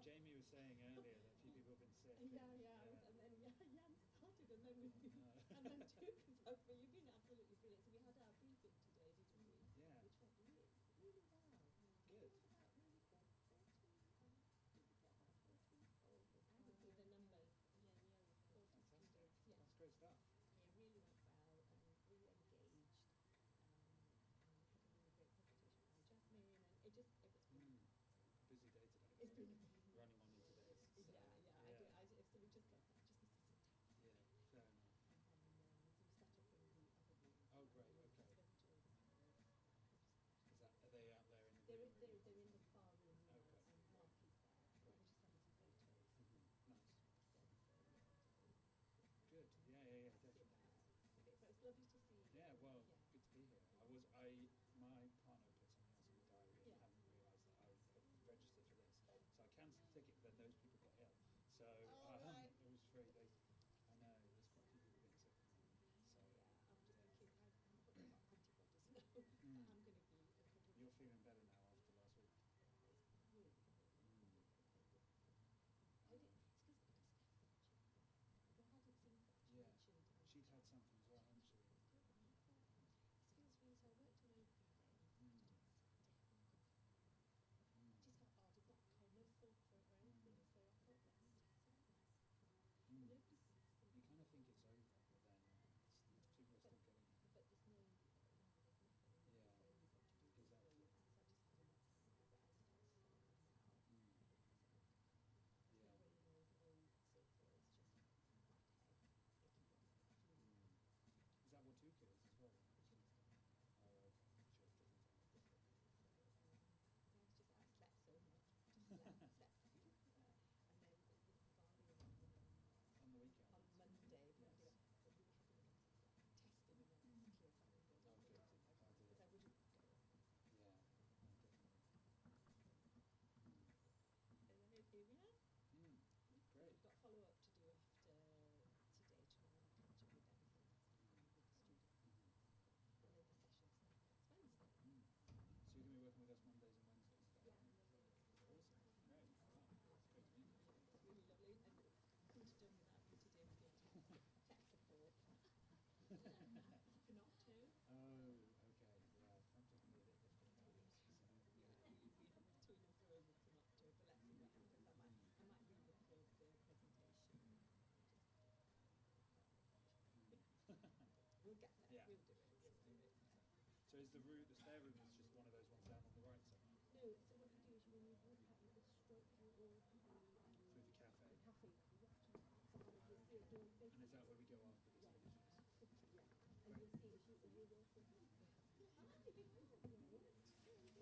Jamie was saying earlier that a few people have been sick. And then Jan started, and then and then took us over. But you've been absolutely brilliant. So we had our briefing today, didn't we? Yeah. Which went really, really well. Good. About really good 14. Did we get about 14? Oh, I would see the numbers. Yeah, nearly 40 students. Yeah. That's great stuff. Yeah, really went well and really engaged. And we had a really great presentation by Jasmine, and it was brilliant. Busy day today. It's been running on into days. So, so we just got, I just need to sit down. Yeah, fair enough. And then so we set up in the other room. Oh, great, okay. Are they out there in the They're room? in the far room now, Okay. and Mark is there. Great. We're just having some photos. Nice. Good. Yeah, definitely. But it's lovely to see you. Yeah, well, good to be here. My partner put something else in the diary and hadn't realised that I registered for this. So I cancelled the ticket, but then those people got ill. So right. it was free. I know, there's quite a few people being sick. So I'm just thinking, I'm putting up antibodies now. I'm going to be a couple of You're feeling better now after last week? Really? It's because Steph mentioned it. Because I hadn't seen Steph mentioned. She'd had something as well, hadn't she? This feels really, so I worked on over 3 days. Just felt odd, it's not cold, no sore throat or anything, so I thought, let's take some rest. Nobody seems to. You kind of think it's over, but then people are still getting it. But there's nothing. Yeah, exactly. So I just had enough time, but I start slowing now. Yeah. No sore throat, it's just my head. Is that what Tuka is as well? Oh, okay. Sure, different time. It's just I slept so much. Slept. And then it was Bali on the weekend. On Monday, yes. So we were having testing and then it's clear something good. Oh, good. Because I wouldn't go. Yeah, definitely. And then here we are. Great. We've got follow-up to do after today, tomorrow, and catch up with everything that's happening with the students. And then the session starts next Wednesday. So you're going to be working with us Mondays and Wednesdays? Yeah. Awesome. Great. It's great to meet you. It's really lovely. And couldn't have done without you today with your tech support. Panopto. Oh, okay. Yeah, Panopto's going to be a bit different nowadays. So, Between us we're over Panopto, but let's see what happens. I might re-record the presentation. We'll get there. Yeah. We'll do it. So is the spare room is just one of those ones down on the right side? No, so what you do is when you walk out, you go straight through all through the cafe. And is that where we go after this? Yeah. And you'll see as you walk in. No. I'm going to sit at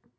the back.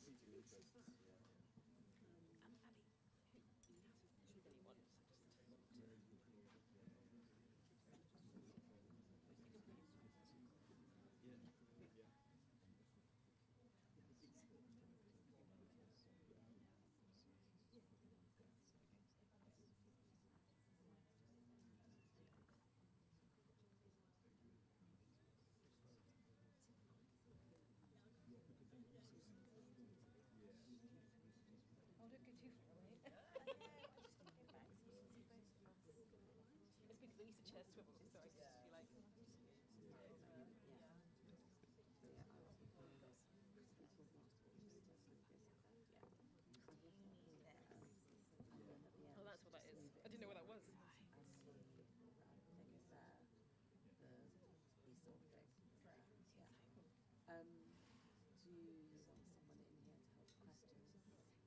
competing interests. Abby, who really wants? Oh, don't go too far away. It's because at least the chair swivels, so I can just be like. Oh, that's what that is. I didn't know what that was. Do you want someone in here to help questions?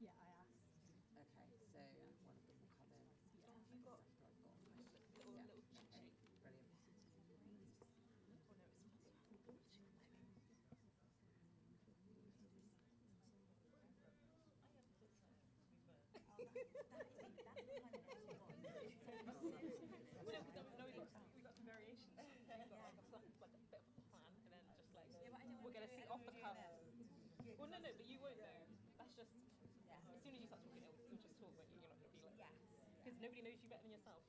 Yeah, I asked. Okay, so one of them will come in. Yeah. Have you got I've got a question. little cheat Okay, sheet? brilliant. Oh no, it's well, no, we got some variations. We got like a bit of a plan, and then just like we're gonna see off the cuff. Well, no, but you won't know. That's just as soon as you start talking, you'll just talk, but you're not gonna be like because nobody knows you better than yourself,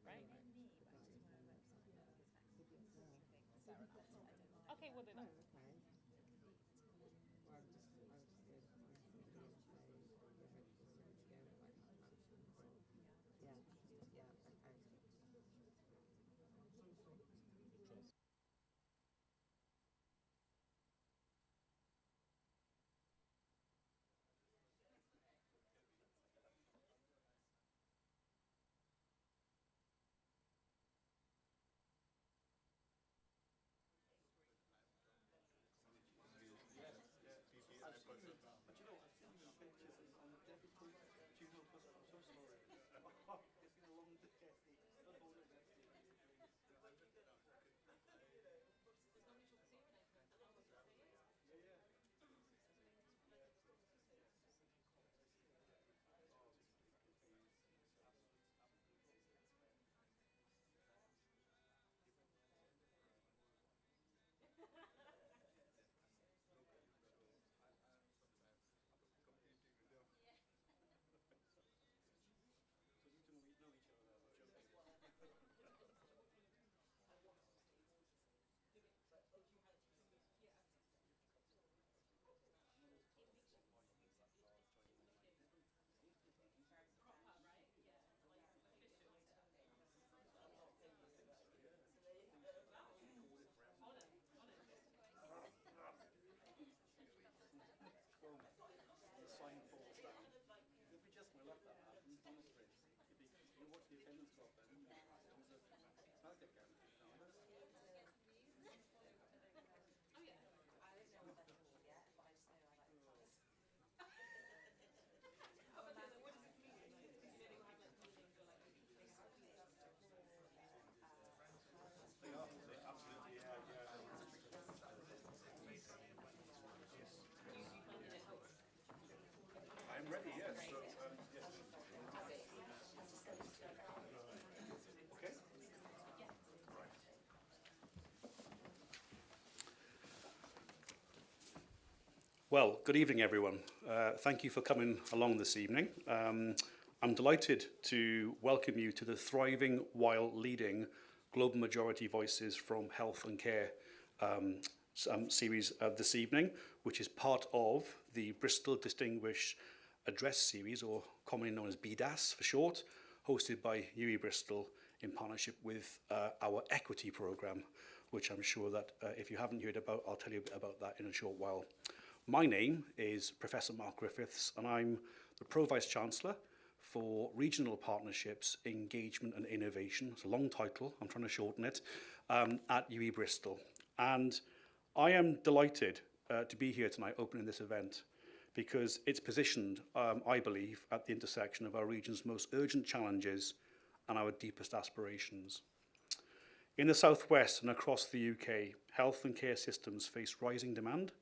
right? Okay, well then. Oh, okay. Well, I would just go to somebody and say, you're ready to go, like that. Yeah, okay. The sign falls down. If we just let that happen, honestly, you watch the attendance go up then, I'll get going. I'm ready, yes. So, yes. Okay. Right. Well, good evening, everyone. Thank you for coming along this evening. I'm delighted to welcome you to the Thriving While Leading Global Majority Voices from Health and Care series this evening, which is part of the Bristol Distinguished Address Series, or commonly known as BDAS for short, hosted by UWE Bristol in partnership with our equity programme, which I'm sure that if you haven't heard about, I'll tell you a bit about that in a short while. My name is Professor Mark Griffiths, and I'm the Pro-Vice Chancellor for Regional Partnerships, Engagement and Innovation. It's a long title, I'm trying to shorten it, at UWE Bristol. And I am delighted to be here tonight opening this event because it's positioned, I believe, at the intersection of our region's most urgent challenges and our deepest aspirations. In the South West and across the UK, health and care systems face rising demand,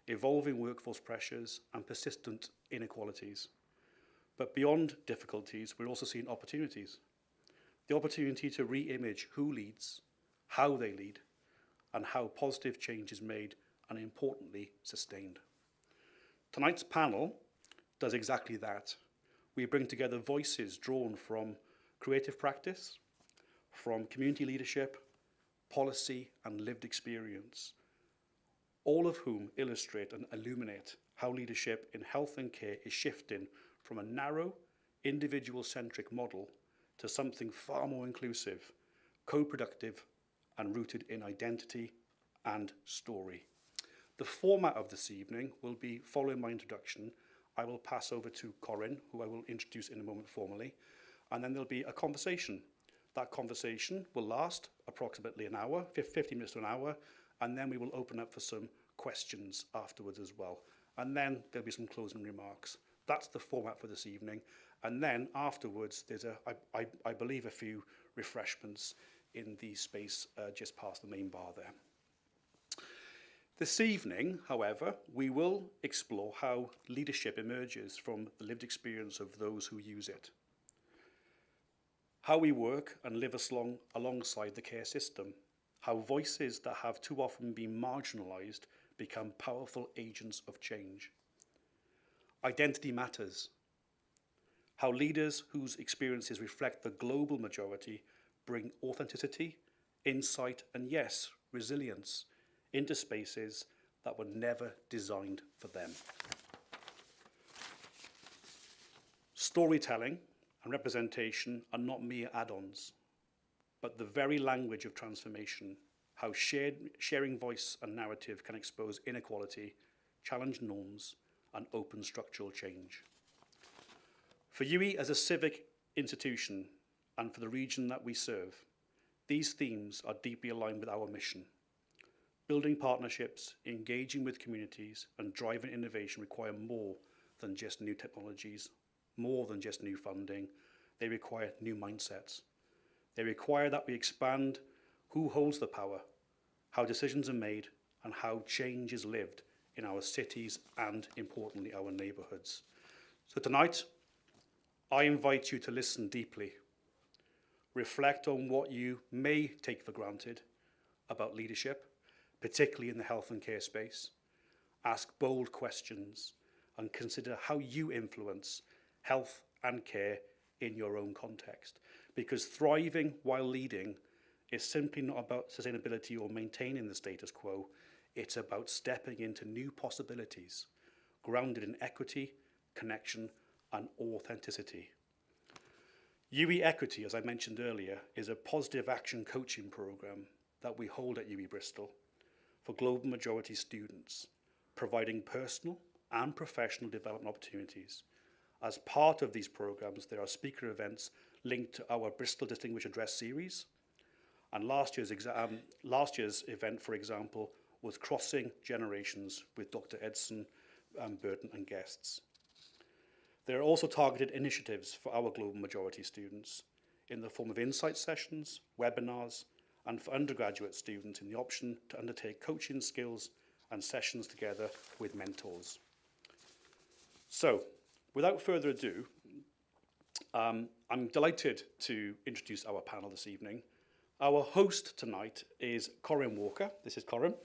evolving workforce pressures, and persistent inequalities. But beyond difficulties, we're also seeing opportunities. The opportunity to re-image who leads, how they lead, and how positive change is made and, importantly, sustained. Tonight's panel does exactly that. We bring together voices drawn from creative practice, from community leadership, policy, and lived experience, all of whom illustrate and illuminate how leadership in health and care is shifting from a narrow, individual-centric model to something far more inclusive, co-productive, and rooted in identity and story. The format of this evening will be, following my introduction, I will pass over to Corinne, who I will introduce in a moment formally, and then there'll be a conversation. That conversation will last approximately an hour, 50 minutes to an hour, and then we will open up for some questions afterwards as well. And then there'll be some closing remarks. That's the format for this evening. And then afterwards, there's, I believe, a few refreshments in the space just past the main bar there. This evening, however, we will explore how leadership emerges from the lived experience of those who use it. How we work and live alongside the care system. How voices that have too often been marginalised become powerful agents of change. Identity matters. How leaders whose experiences reflect the global majority bring authenticity, insight, and yes, resilience into spaces that were never designed for them. Storytelling and representation are not mere add-ons, but the very language of transformation, how sharing voice and narrative can expose inequality, challenge norms, and open structural change. For UE as a civic institution and for the region that we serve, these themes are deeply aligned with our mission. Building partnerships, engaging with communities, and driving innovation require more than just new technologies, more than just new funding. They require new mindsets. They require that we expand who holds the power, how decisions are made, and how change is lived in our cities and, importantly, our neighbourhoods. So tonight, I invite you to listen deeply, reflect on what you may take for granted about leadership, particularly in the health and care space, ask bold questions, and consider how you influence health and care in your own context. Because thriving while leading is simply not about sustainability or maintaining the status quo. It's about stepping into new possibilities, grounded in equity, connection, and authenticity. UE Equity, as I mentioned earlier, is a positive action coaching program that we hold at UE Bristol for global majority students, providing personal and professional development opportunities. As part of these programs, there are speaker events linked to our Bristol Distinguished Address series. And last year's event, for example, was Crossing Generations with Dr. Edson Burton and guests. There are also targeted initiatives for our global majority students in the form of insight sessions, webinars, and for undergraduate students in the option to undertake coaching skills and sessions together with mentors. So, without further ado, I'm delighted to introduce our panel this evening. Our host tonight is Corinne Walker. This is Corinne,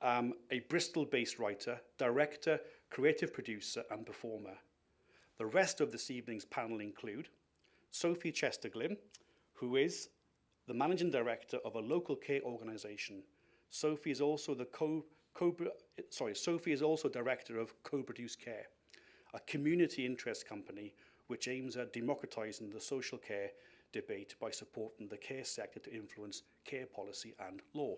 a Bristol-based writer, director, creative producer, and performer. The rest of this evening's panel include Sophie Chesterglyn, who is the managing director of a local care organisation. Sophie is also director of Co-Produce Care, a community interest company which aims at democratising the social care debate by supporting the care sector to influence care policy and law.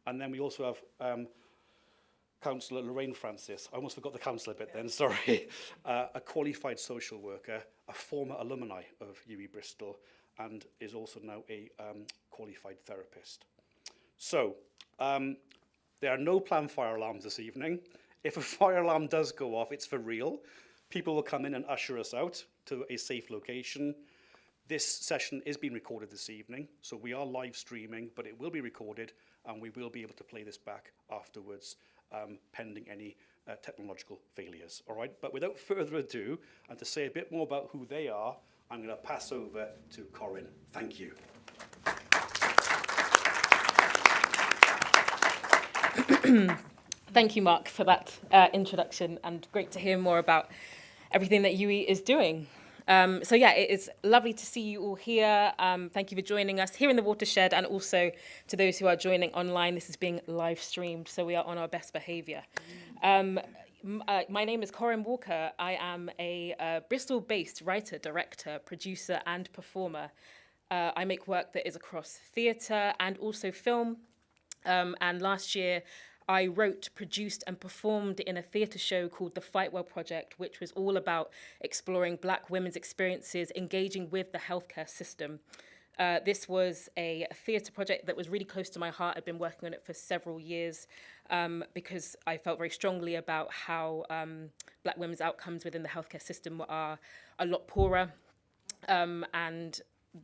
And then we also have Councillor Lorraine Francis. I almost forgot the councillor bit then, sorry. A qualified social worker, a former alumni of UE Bristol, and is also now a qualified therapist. So, there are no planned fire alarms this evening. If a fire alarm does go off, it's for real. People will come in and usher us out to a safe location. This session is being recorded this evening, so we are live streaming, but it will be recorded and we will be able to play this back afterwards, pending any technological failures. All right, but without further ado, and to say a bit more about who they are, I'm going to pass over to Corinne. Thank you. Thank you, Mark, for that introduction, and great to hear more about everything that UE is doing. So yeah, it is lovely to see you all here. Thank you for joining us here in the Watershed, and also to those who are joining online. This is being live streamed, so we are on our best behaviour. My name is Corinne Walker. I am a Bristol-based writer, director, producer, and performer. I make work that is across theatre and also film. And last year, I wrote, produced, and performed in a theatre show called The Fight Well Project, which was all about exploring Black women's experiences engaging with the healthcare system. This was a theatre project that was really close to my heart. I've been working on it for several years because I felt very strongly about how Black women's outcomes within the healthcare system are a lot poorer. And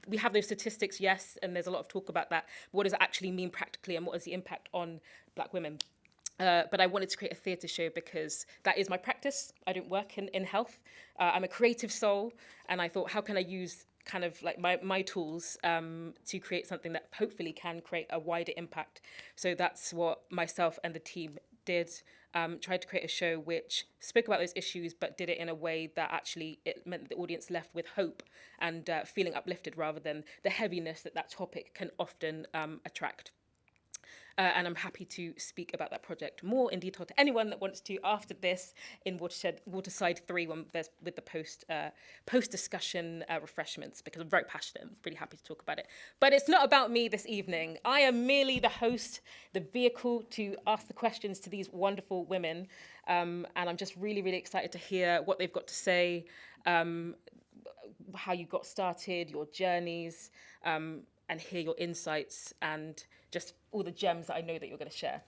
we have those statistics, yes, and there's a lot of talk about that. But what does it actually mean practically, and what is the impact on Black women? But I wanted to create a theatre show because that is my practice. I don't work in health. I'm a creative soul, and I thought, how can I use kind of like my tools to create something that hopefully can create a wider impact? So that's what myself and the team did. Tried to create a show which spoke about those issues, but did it in a way that actually it meant that the audience left with hope and feeling uplifted rather than the heaviness that topic can often attract. And I'm happy to speak about that project more in detail to anyone that wants to after this in Waterside 3 with the post-discussion refreshments, because I'm very passionate and really happy to talk about it. But it's not about me this evening. I am merely the host, the vehicle to ask the questions to these wonderful women. And I'm just really, really excited to hear what they've got to say, how you got started, your journeys, and hear your insights and just all the gems that I know that you're going to share.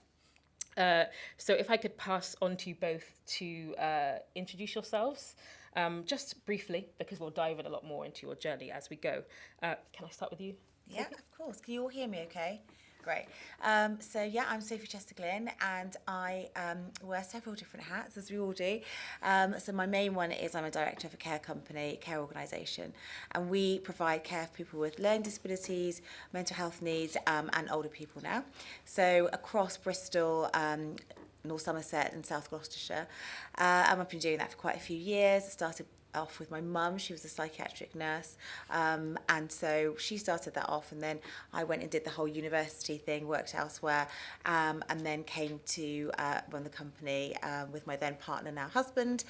So if I could pass on to you both to introduce yourselves, just briefly, because we'll dive in a lot more into your journey as we go. Can I start with you? Yeah, of course. Can you all hear me okay? Great. So yeah, I'm Sophie Chester-Glynn, and I wear several different hats, as we all do. So my main one is I'm a director of a care company, care organisation, and we provide care for people with learning disabilities, mental health needs, and older people now. So across Bristol, North Somerset and South Gloucestershire, and I've been doing that for quite a few years. I started off with my mum. She was a psychiatric nurse, and so she started that off, and then I went and did the whole university thing, worked elsewhere, and then came to run the company with my then partner, now husband,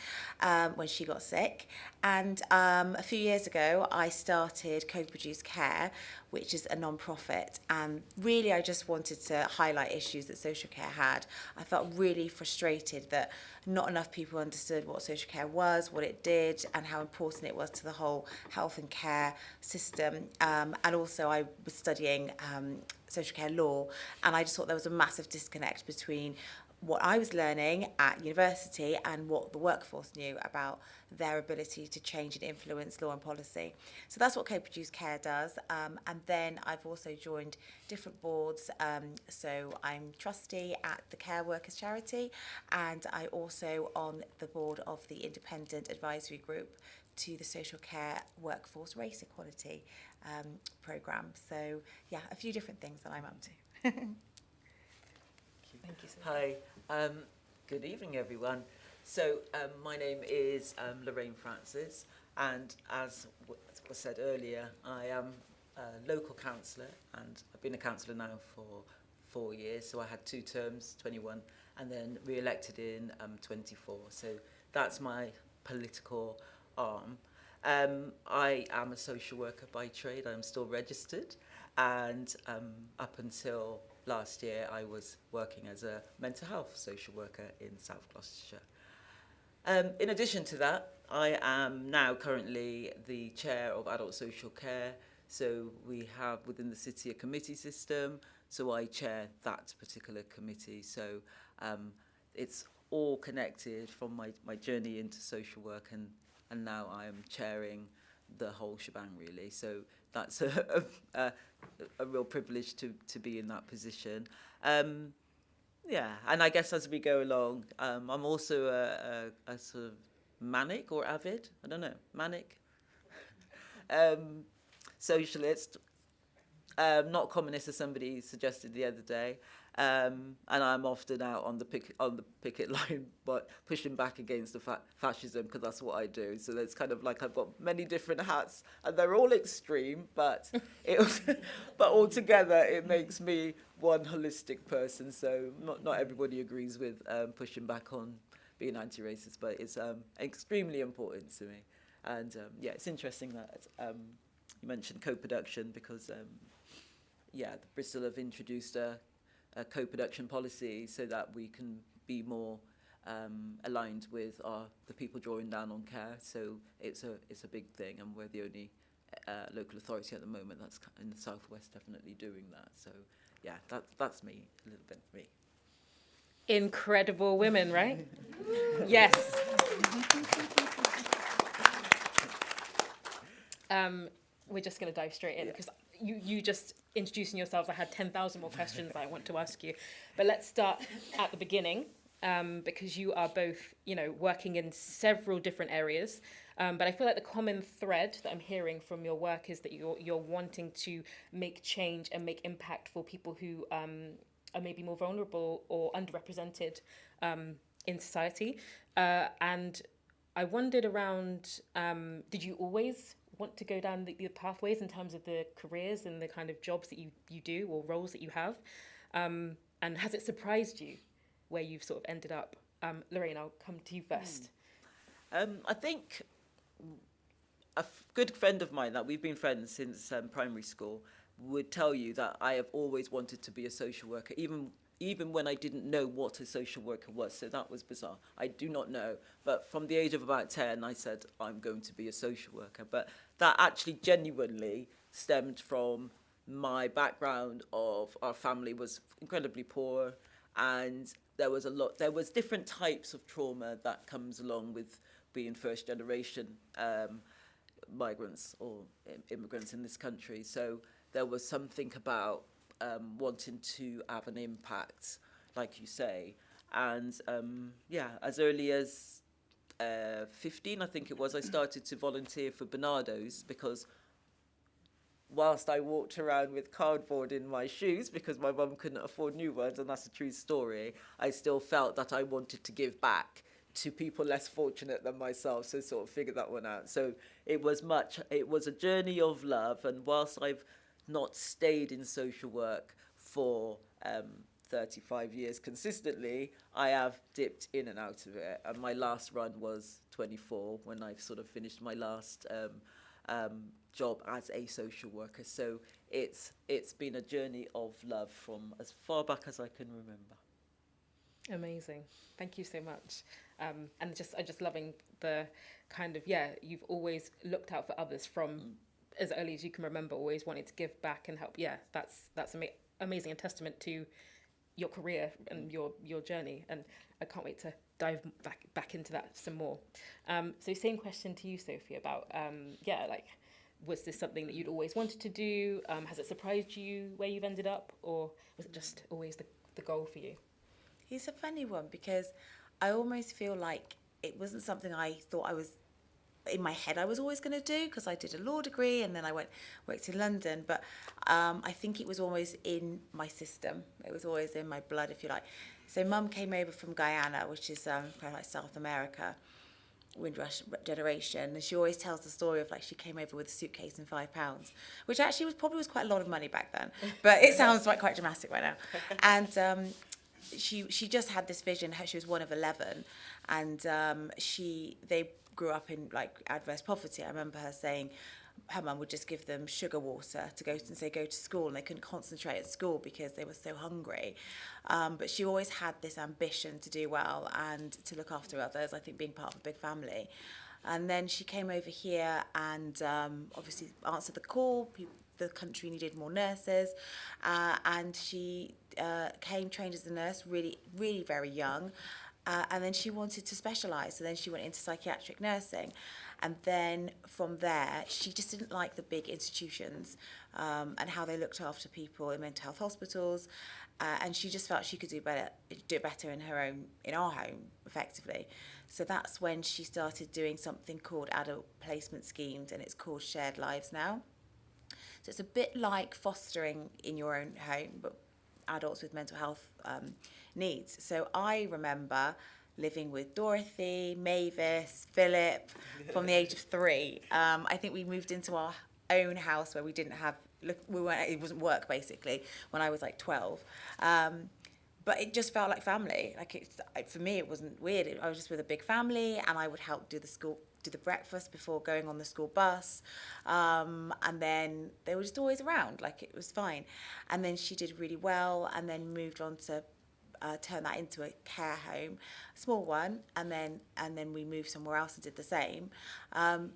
when she got sick. And a few years ago I started Co-Produce Care, which is a non-profit, and really I just wanted to highlight issues that social care had. I felt really frustrated that not enough people understood what social care was, what it did, and how important it was to the whole health and care system. And also I was studying social care law, and I just thought there was a massive disconnect between what I was learning at university and what the workforce knew about their ability to change and influence law and policy. So that's what Co-Produce Care does. And then I've also joined different boards. So I'm trustee at the Care Workers Charity, and I also on the board of the independent advisory group to the social care workforce race equality programme. So yeah, a few different things that I'm up to. Thank you so much. Hi, good evening everyone. So my name is Lorraine Francis, and as was said earlier, I am a local councillor, and I've been a councillor now for 4 years. So I had 2 terms, 21, and then re-elected in 24. So that's my political arm. I am a social worker by trade. I'm still registered, and up until last year I was working as a mental health social worker in South Gloucestershire. In addition to that, I am now currently the chair of adult social care. So we have within the city a committee system, so I chair that particular committee. So it's all connected from my journey into social work, and now I am chairing the whole shebang, really. So that's a real privilege to be in that position. Yeah, and I guess as we go along, I'm also a sort of manic or avid, I don't know, manic socialist, not communist as somebody suggested the other day, and I'm often out on the picket line, but pushing back against the fascism, because that's what I do. So it's kind of like I've got many different hats, and they're all extreme, but but altogether it makes me one holistic person. So not everybody agrees with pushing back on being anti-racist, but it's extremely important to me. And yeah, it's interesting that you mentioned co-production, because Bristol have introduced a co-production policy so that we can be more aligned with the people drawing down on care. So it's a big thing, and we're the only local authority at the moment that's in the southwest definitely doing that. So yeah, that's me, a little bit me. Incredible women, right? Yes. We're just going to dive straight in, because you just introducing yourselves, I had 10,000 more questions I want to ask you. But let's start at the beginning, because you are both, working in several different areas. But I feel like the common thread that I'm hearing from your work is that you're wanting to make change and make impact for people who are maybe more vulnerable or underrepresented in society. And I wondered around, did you always want to go down the pathways in terms of the careers and the kind of jobs that you do or roles that you have? And has it surprised you where you've sort of ended up? Lorraine, I'll come to you first. I think a good friend of mine, that we've been friends since primary school, would tell you that I have always wanted to be a social worker, even when I didn't know what a social worker was. So that was bizarre. I do not know. But from the age of about 10, I said, I'm going to be a social worker. But that actually genuinely stemmed from my background of our family was incredibly poor, and there was different types of trauma that comes along with being first generation migrants or immigrants in this country. So there was something about wanting to have an impact, like you say. And as early as 15, I think it was, I started to volunteer for Bernardo's, because whilst I walked around with cardboard in my shoes because my mum couldn't afford new ones, and that's a true story, I still felt that I wanted to give back to people less fortunate than myself, so sort of figured that one out. So it was a journey of love, and whilst I've not stayed in social work for 35 years consistently, I have dipped in and out of it. And my last run was 24, when I've sort of finished my last job as a social worker. So it's been a journey of love from as far back as I can remember. Amazing. Thank you so much. And I'm just loving the kind of, you've always looked out for others from as early as you can remember, always wanting to give back and help. Yeah, that's amazing, a testament to your career and your journey. And I can't wait to dive back into that some more. So same question to you, Sophie, about, was this something that you'd always wanted to do? Has it surprised you where you've ended up, or was it just always the goal for you? It's a funny one, because I almost feel like it wasn't something I thought I was, in my head I was always going to do, because I did a law degree and then I worked in London, but I think it was always in my system. It was always in my blood, if you like. So Mum came over from Guyana, which is kind of like South America, Windrush generation, and she always tells the story of, like, she came over with a suitcase and £5, which actually was quite a lot of money back then, but it sounds like quite dramatic right now. And she just had this vision. She was one of 11, and they grew up in like adverse poverty. I remember her saying her mum would just give them sugar water to go to school, and they couldn't concentrate at school because they were so hungry. But she always had this ambition to do well and to look after others, I think being part of a big family. And then she came over here and obviously answered the call. The country needed more nurses, and she came trained as a nurse, really, really very young. And then she wanted to specialise, so then she went into psychiatric nursing. And then from there, she just didn't like the big institutions and how they looked after people in mental health hospitals. And she just felt she could do it better in our home, effectively. So that's when she started doing something called adult placement schemes, and it's called Shared Lives now. So it's a bit like fostering in your own home, but adults with mental health needs. So I remember living with Dorothy, Mavis, Philip from the age of 3. I think we moved into our own house where we didn't have, it wasn't work basically, when I was like 12. But it just felt like family. Like for me, it wasn't weird. I was just with a big family, and I would help do the breakfast before going on the school bus. And then they were just always around, like it was fine. And then she did really well, and then moved on to turn that into a care home, a small one, and then we moved somewhere else and did the same.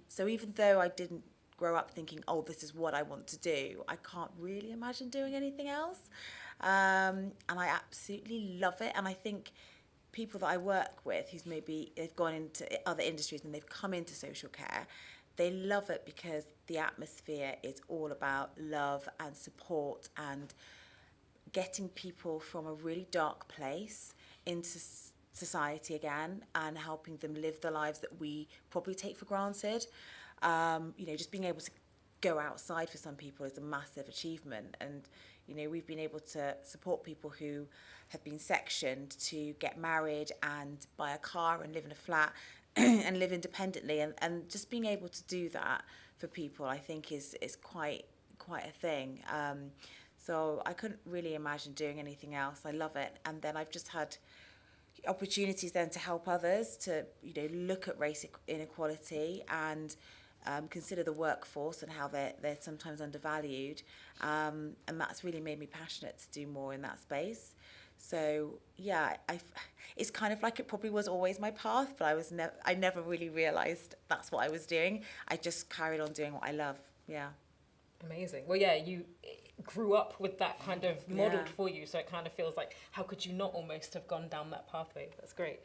So even though I didn't grow up thinking, oh, this is what I want to do, I can't really imagine doing anything else. And I absolutely love it. And I think people that I work with who's maybe they've gone into other industries and they've come into social care, they love it because the atmosphere is all about love and support and getting people from a really dark place into society again and helping them live the lives that we probably take for granted. Just being able to go outside for some people is a massive achievement. And, we've been able to support people who have been sectioned to get married and buy a car and live in a flat and live independently. And just being able to do that for people, I think, is quite a thing. So I couldn't really imagine doing anything else. I love it. And then I've just had opportunities then to help others to, look at race inequality and consider the workforce and how they're sometimes undervalued. And that's really made me passionate to do more in that space. So yeah, it's kind of like it probably was always my path, but I never really realised that's what I was doing. I just carried on doing what I love. Yeah. Amazing. Well, yeah, you grew up with that kind of modelled Yeah. for you, so it kind of feels like, how could you not almost have gone down that pathway? That's great.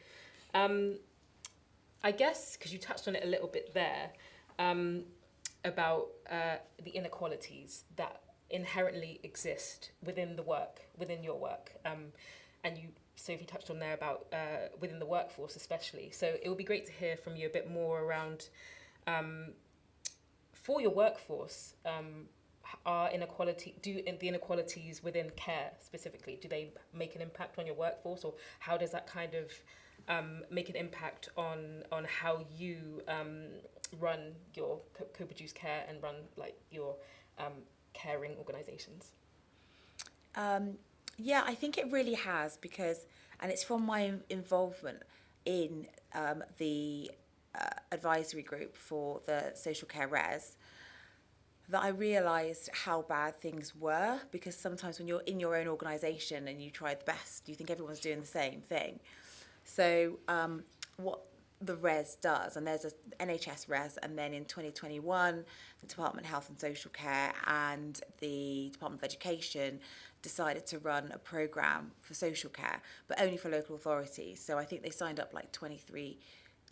I guess, because you touched on it a little bit there, about the inequalities that inherently exist within your work. And you, Sophie, touched on there about within the workforce especially. So it would be great to hear from you a bit more around, for your workforce, do the inequalities within care specifically, do they make an impact on your workforce, or how does that kind of make an impact on how you run your co-produced care and run like your caring organisations? Yeah, I think it really has, and it's from my involvement in the advisory group for the social care res, that I realised how bad things were, because sometimes when you're in your own organisation and you try the best, you think everyone's doing the same thing. So what the res does, and there's a NHS res, and then in 2021 the Department of Health and Social Care and the Department of Education decided to run a programme for social care, but only for local authorities. So I think they signed up like 23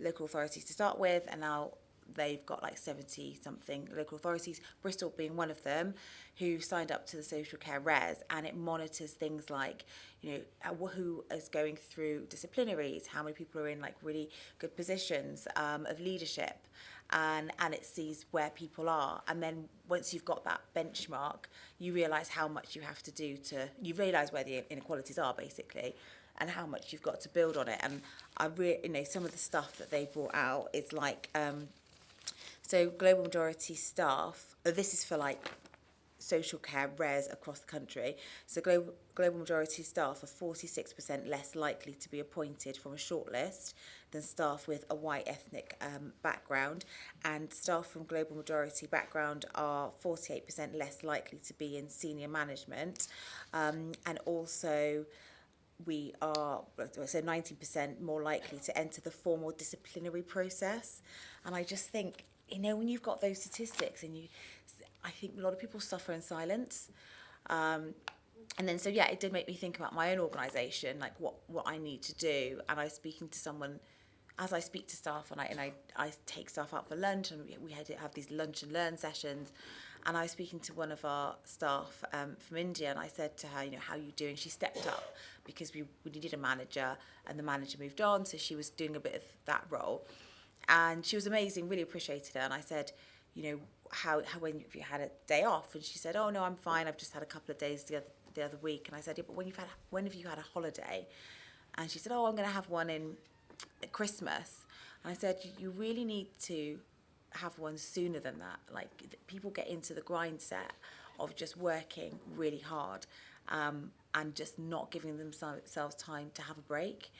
local authorities to start with, and now they've got like 70 something local authorities, Bristol being one of them, who signed up to the social care res, and it monitors things like, who is going through disciplinaries, how many people are in like really good positions of leadership, and it sees where people are. And then once you've got that benchmark, you realise how much you have to do you realise where the inequalities are basically, and how much you've got to build on it. And some of the stuff that they brought out is like, so global majority staff, this is for like social care res across the country. So global majority staff are 46% less likely to be appointed from a shortlist than staff with a white ethnic background, and staff from global majority background are 48% less likely to be in senior management, and also we are 19% more likely to enter the formal disciplinary process. And I just think, when you've got those statistics, I think a lot of people suffer in silence. And then, so yeah, it did make me think about my own organisation, like what I need to do. And I was speaking to someone as I speak to staff and I take staff out for lunch, and we had to have these lunch and learn sessions, and I was speaking to one of our staff from India, and I said to her, how are you doing? She stepped up because we needed a manager, and the manager moved on, so she was doing a bit of that role. And she was amazing, really appreciated her. And I said, how when have you had a day off? And she said, oh no, I'm fine. I've just had a couple of days the other week. And I said, yeah, but when have you had a holiday? And she said, oh, I'm going to have one in Christmas. And I said, you really need to have one sooner than that. Like, people get into the grind set of just working really hard and just not giving themselves time to have a break.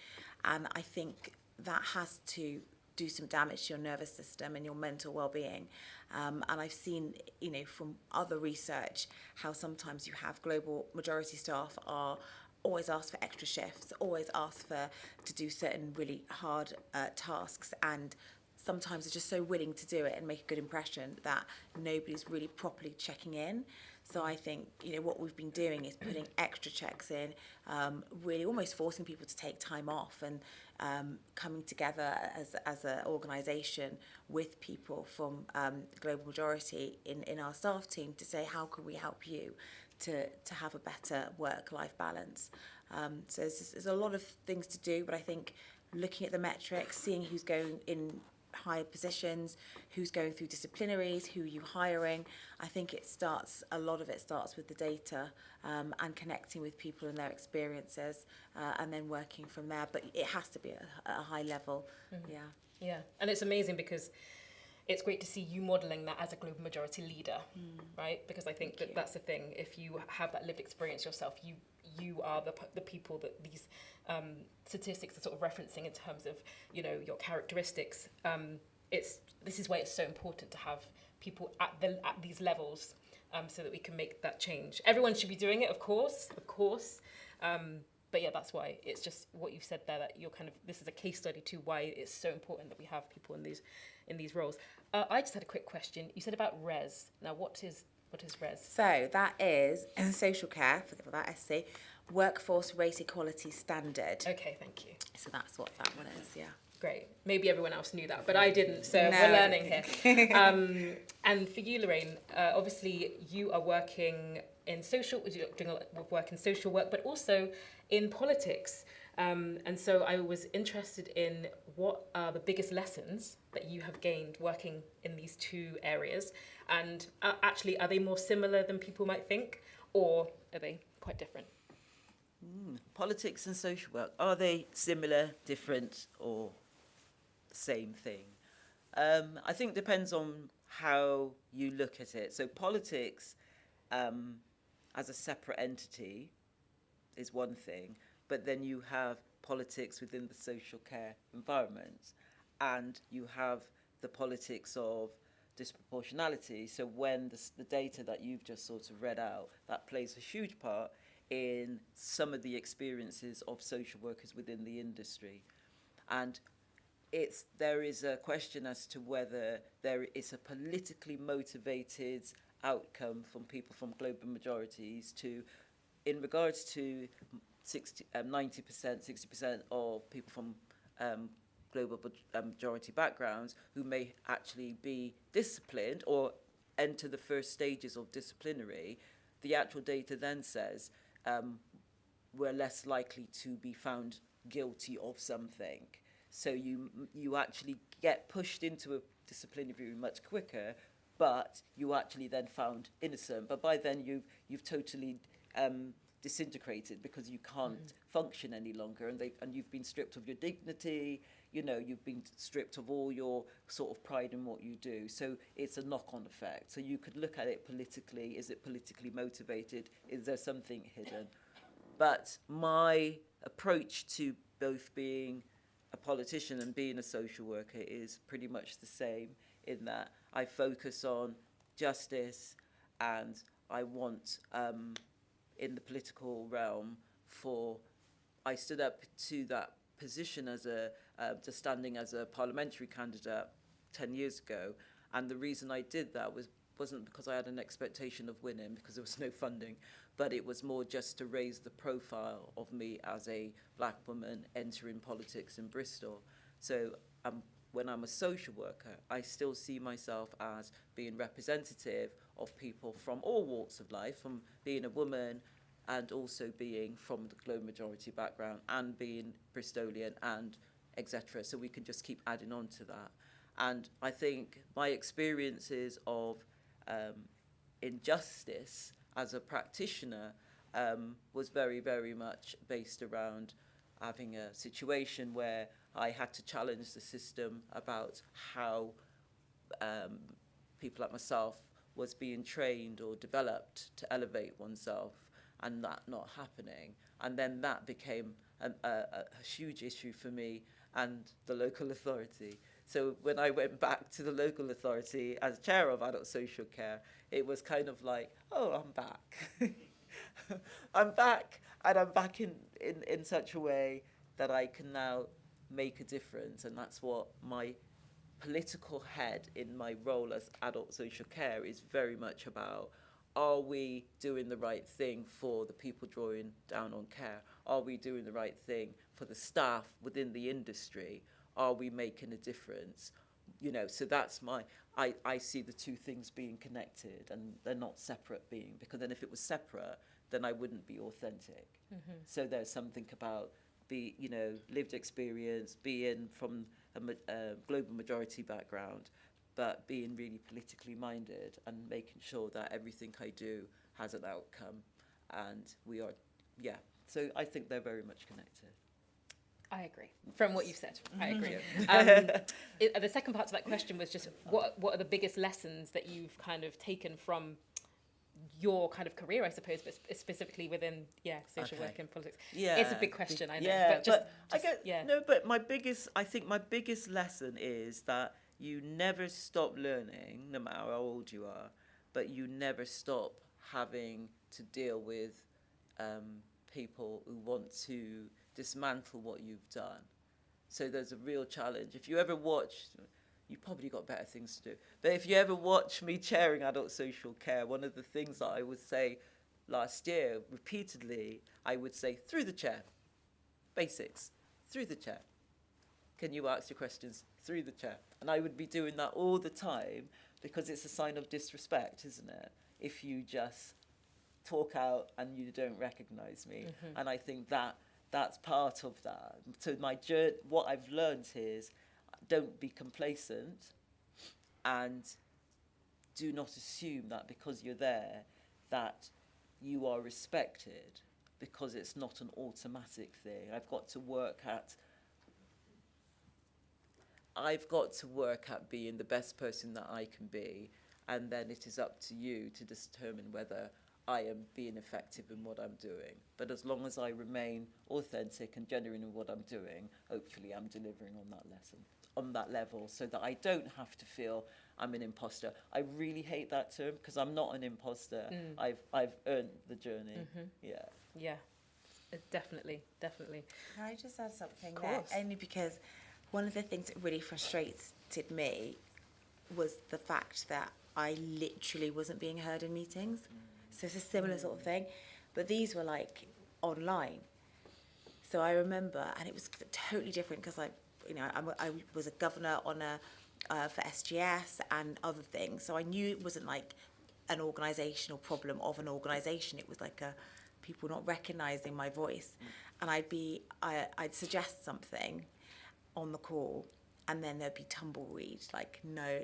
And I think that has to do some damage to your nervous system and your mental well-being. And I've seen, from other research, how sometimes you have global majority staff are always asked for extra shifts, always asked to do certain really hard tasks, and sometimes they're just so willing to do it and make a good impression that nobody's really properly checking in. So I think, what we've been doing is putting extra checks in, really almost forcing people to take time off, and coming together as an organisation with people from Global Majority in our staff team to say, how can we help you to have a better work-life balance? So there's a lot of things to do, but I think looking at the metrics, seeing who's going in higher positions, who's going through disciplinaries, who are you hiring, I think a lot of it starts with the data and connecting with people and their experiences, and then working from there. But it has to be at a high level. Mm-hmm. Yeah, and it's amazing because it's great to see you modelling that as a global majority leader, right? Because I think that's the thing. If you have that lived experience yourself, you are the people that these statistics are sort of referencing in terms of, your characteristics. This is why it's so important to have people at these levels, so that we can make that change. Everyone should be doing it, of course. But yeah, that's why it's just what you've said there, that this is a case study to why it's so important that we have people in these roles. I just had a quick question. You said about RES. Now, what is RES? So that is in social care, forget about that, SC, Workforce Race Equality Standard. Okay, thank you. So that's what that one is, yeah. Great. Maybe everyone else knew that, but I didn't, so No. we're learning here. And for you, Lorraine, obviously you are working in you're doing a lot of work in social work, but also in politics. And so I was interested in what are the biggest lessons that you have gained working in these two areas, and actually, are they more similar than people might think, or are they quite different? Politics and social work, are they similar, different, or the same thing? I think it depends on how you look at it. So politics as a separate entity is one thing, but then you have politics within the social care environment, and you have the politics of disproportionality. So when the data that you've just sort of read out, that plays a huge part in some of the experiences of social workers within the industry. And there is a question as to whether there is a politically motivated outcome from people from global majorities in regards to 90%, 60% of people from global majority backgrounds who may actually be disciplined or enter the first stages of disciplinary. The actual data then says we're less likely to be found guilty of something. So you actually get pushed into a disciplinary much quicker, but you actually then found innocent. But by then you've totally disintegrated because you can't function any longer, and you've been stripped of your dignity. You've been stripped of all your sort of pride in what you do. So it's a knock-on effect. So you could look at it politically. Is it politically motivated? Is there something hidden? But my approach to both being a politician and being a social worker is pretty much the same, in that I focus on justice, and I want, in the political realm, I stood up to that position as standing as a parliamentary candidate 10 years ago, and the reason I did that wasn't because I had an expectation of winning, because there was no funding, but it was more just to raise the profile of me as a black woman entering politics in Bristol. So when I'm a social worker, I still see myself as being representative of people from all walks of life, from being a woman and also being from the global majority background and being Bristolian and etc. So we can just keep adding on to that. And I think my experiences of injustice as a practitioner was very, very much based around having a situation where I had to challenge the system about how people like myself was being trained or developed to elevate oneself, and that not happening. And then that became a huge issue for me and the local authority. So when I went back to the local authority as chair of adult social care, it was kind of like, oh, I'm back. I'm back, and I'm back in such a way that I can now make a difference. And that's what my political head in my role as adult social care is very much about. Are we doing the right thing for the people drawing down on care? Are we doing the right thing for the staff within the industry? Are we making a difference? You know, so that's I see the two things being connected, and they're not separate being, because then if it was separate, then I wouldn't be authentic. Mm-hmm. So there's something about the, you know, lived experience, being from a global majority background, but being really politically minded and making sure that everything I do has an outcome. And we are, yeah. So I think they're very much connected. I agree. From what you've said, I agree. The second part to that question was just what are the biggest lessons that you've kind of taken from your kind of career, I suppose, but specifically within social work and politics. Yeah, it's a big question, I know. Yeah, but I get but my biggest lesson is that you never stop learning, no matter how old you are, but you never stop having to deal with people who want to dismantle what you've done. So there's a real challenge. If you ever watch, you've probably got better things to do, but if you ever watch me chairing adult social care, one of the things that I would say last year repeatedly, I would say, through the chair. Basics, through the chair. Can you ask your questions through the chair? And I would be doing that all the time, because it's a sign of disrespect, isn't it? If you just talk out and you don't recognise me. Mm-hmm. And I think that's part of that. So my journey, what I've learned is, don't be complacent, and do not assume that because you're there that you are respected, because it's not an automatic thing. I've got to work at being the best person that I can be, and then it is up to you to determine whether I am being effective in what I'm doing. But as long as I remain authentic and genuine in what I'm doing, hopefully I'm delivering on that lesson, on that level, so that I don't have to feel I'm an imposter. I really hate that term, because I'm not an imposter. I've earned the journey. Mm-hmm. Yeah, definitely. Can I just add something there? Only because one of the things that really frustrated me was the fact that I literally wasn't being heard in meetings. So it's a similar sort of thing, but these were like online. So I remember, and it was totally different, because I was a governor on for SGS and other things. So I knew it wasn't like an organisational problem of an organisation. It was like people not recognising my voice. And I'd suggest something on the call, and then there'd be tumbleweed, like no,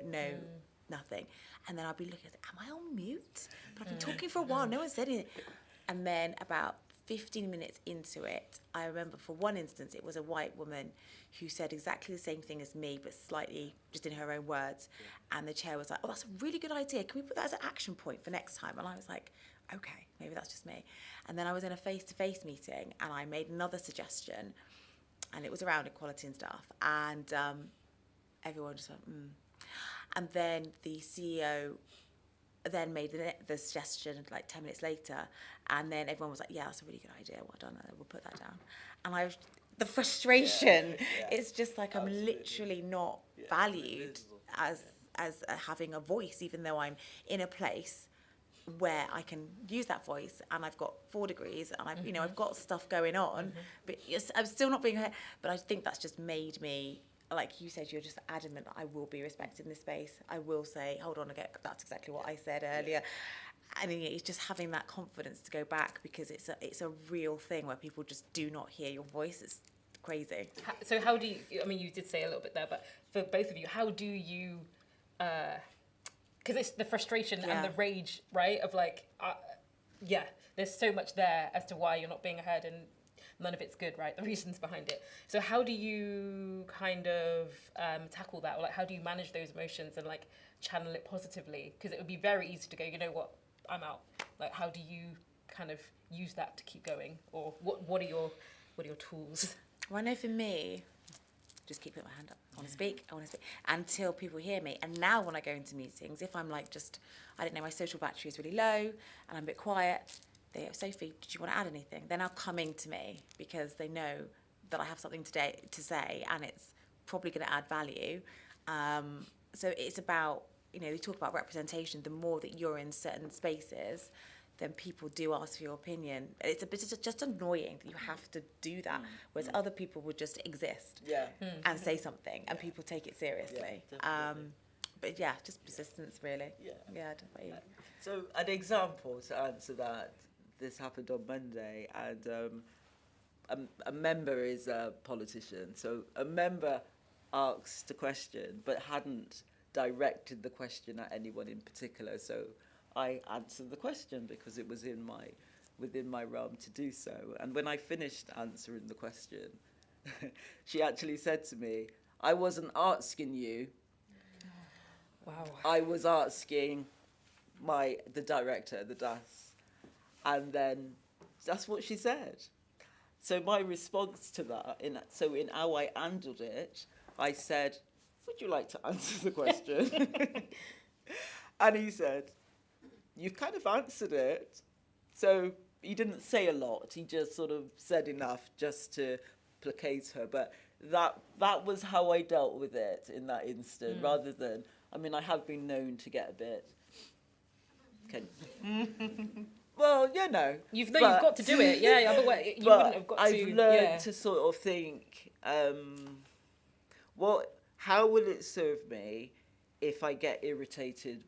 nothing. And then I'd be looking at, am I on mute? But I've been talking for a while, no one said anything. And then about 15 minutes into it, I remember for one instance, it was a white woman who said exactly the same thing as me, but slightly just in her own words. And the chair was like, oh, that's a really good idea. Can we put that as an action point for next time? And I was like, okay, maybe that's just me. And then I was in a face-to-face meeting, and I made another suggestion, and it was around equality and stuff. And everyone just went, And then the CEO then made the suggestion like 10 minutes later, and then everyone was like, yeah, that's a really good idea, well done, we'll put that down. And the frustration, it's just like I'm literally not valued as having a voice, even though I'm in a place where I can use that voice, and I've got 4 degrees, and I've got stuff going on, but I'm still not being heard. But I think that's just made me like you said, you're just adamant that I will be respected in this space. I will say, hold on again, that's exactly what I said earlier. And it's just having that confidence to go back, because it's a real thing where people just do not hear your voice. It's crazy. So how do you, I mean, you did say a little bit there, but for both of you, how do you, because it's the frustration and the rage, right, of like, there's so much there as to why you're not being heard, and none of it's good, right, the reasons behind it. So how do you kind of tackle that, or like how do you manage those emotions and like channel it positively? Because it would be very easy to go, you know what, I'm out. Like, how do you kind of use that to keep going, or what are your tools? Well, I know for me, just keep putting my hand up. I want to speak until people hear me. And now when I go into meetings, if I'm like I don't know, my social battery is really low and I'm a bit quiet, they go, Sophie, did you want to add anything? They're now coming to me because they know that I have something today to say, and it's probably going to add value. So it's about, they talk about representation. The more that you're in certain spaces, then people do ask for your opinion. It's a bit just annoying that you have to do that, whereas other people would just exist and say something, and people take it seriously. But yeah, just persistence, really. Yeah, definitely. So an example to answer that, this happened on Monday, and a member is a politician. So a member asked a question, but hadn't directed the question at anyone in particular. So I answered the question because it was within my realm to do so. And when I finished answering the question, she actually said to me, I wasn't asking you. Wow. I was asking the director, the DAS. And then that's what she said. So my response to that, in how I handled it, I said, would you like to answer the question? And he said, you've kind of answered it. So he didn't say a lot. He just sort of said enough just to placate her. But that was how I dealt with it in that instant, rather than, I have been known to get a bit... Well, you've got to do it, otherwise you wouldn't have got to. I've learned to sort of think, how will it serve me if I get irritated?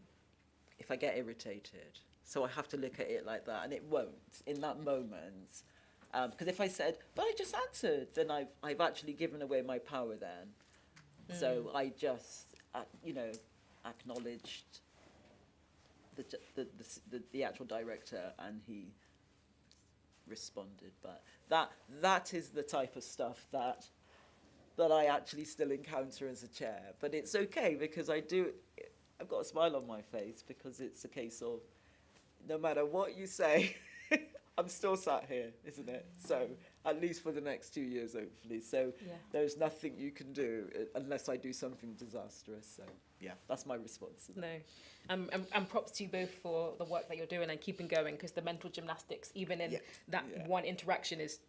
So I have to look at it like that, and it won't in that moment. Because if I said, but I just answered, then I've actually given away my power then. So I just, acknowledged the actual director, and he responded. But that is the type of stuff that I actually still encounter as a chair. But it's okay, because I've got a smile on my face, because it's a case of no matter what you say, I'm still sat here, isn't it? So at least for the next 2 years, hopefully. So there's nothing you can do unless I do something disastrous. So that's my response. No, and props to you both for the work that you're doing and keeping going, because the mental gymnastics, even in that one interaction, is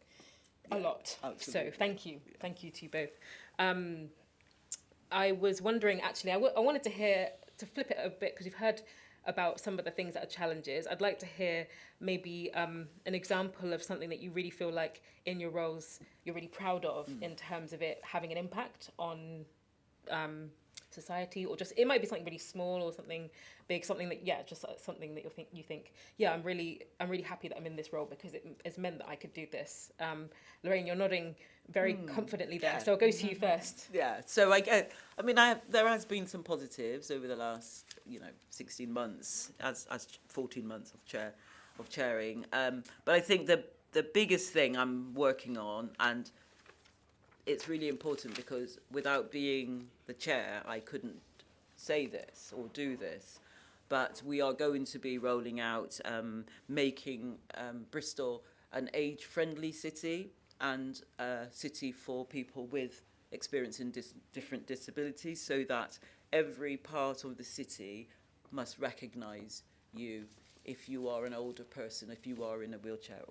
a lot. Absolutely. So thank you to you both. I was wondering, actually, I wanted to flip it a bit, because you've heard about some of the things that are challenges. I'd like to hear maybe an example of something that you really feel like in your roles you're really proud of in terms of it having an impact on society, or just, it might be something really small or something big, something that just something that you think I'm really happy that I'm in this role, because it has meant that I could do this. Lorraine, you're nodding very confidently there, so I'll go to you first. So there has been some positives over the last 16 months as 14 months of chairing, but I think the biggest thing I'm working on, and it's really important because without being the chair, I couldn't say this or do this. But we are going to be rolling out, making Bristol an age-friendly city and a city for people with experiencing different disabilities, so that every part of the city must recognise you if you are an older person, if you are in a wheelchair.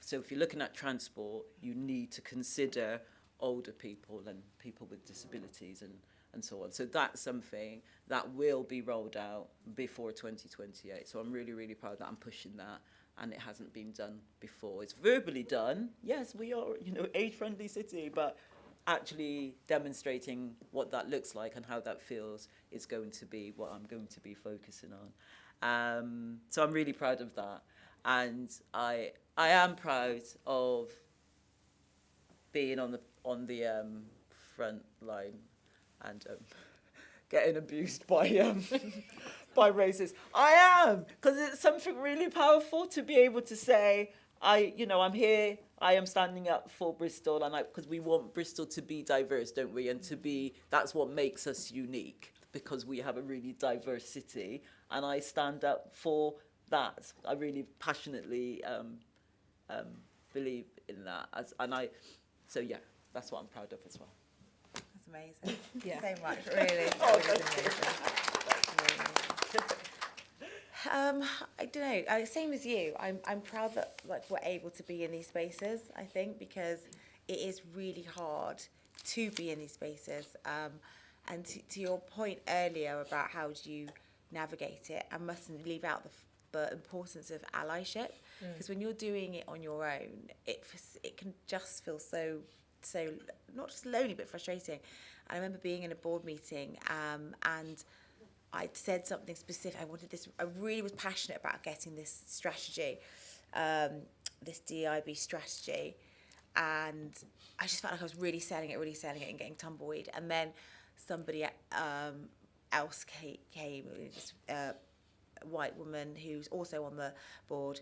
So if you're looking at transport, you need to consider older people and people with disabilities and so on. So that's something that will be rolled out before 2028. So I'm really, really proud that I'm pushing that, and it hasn't been done before. It's verbally done. Yes, we are, age-friendly city, but actually demonstrating what that looks like and how that feels is going to be what I'm going to be focusing on. So I'm really proud of that. And I am proud of being on the front line and getting abused by by racists. I am, because it's something really powerful to be able to say, I'm here. I am standing up for Bristol, and because we want Bristol to be diverse, don't we? And that's what makes us unique, because we have a really diverse city, and I stand up for that. I really passionately believe in that, so yeah, that's what I'm proud of as well. That's amazing. Yeah. So much, really. I don't know. Same as you. I'm proud that we're able to be in these spaces. I think because it is really hard to be in these spaces. And to your point earlier about how do you navigate it, I mustn't leave out the importance of allyship, because when you're doing it on your own, it can just feel so not just lonely but frustrating. I remember being in a board meeting and I'd said something specific. I really was passionate about getting this strategy, this DIB strategy, and I just felt like I was really selling it and getting tumbleweed. And then somebody else came, just a white woman who's also on the board,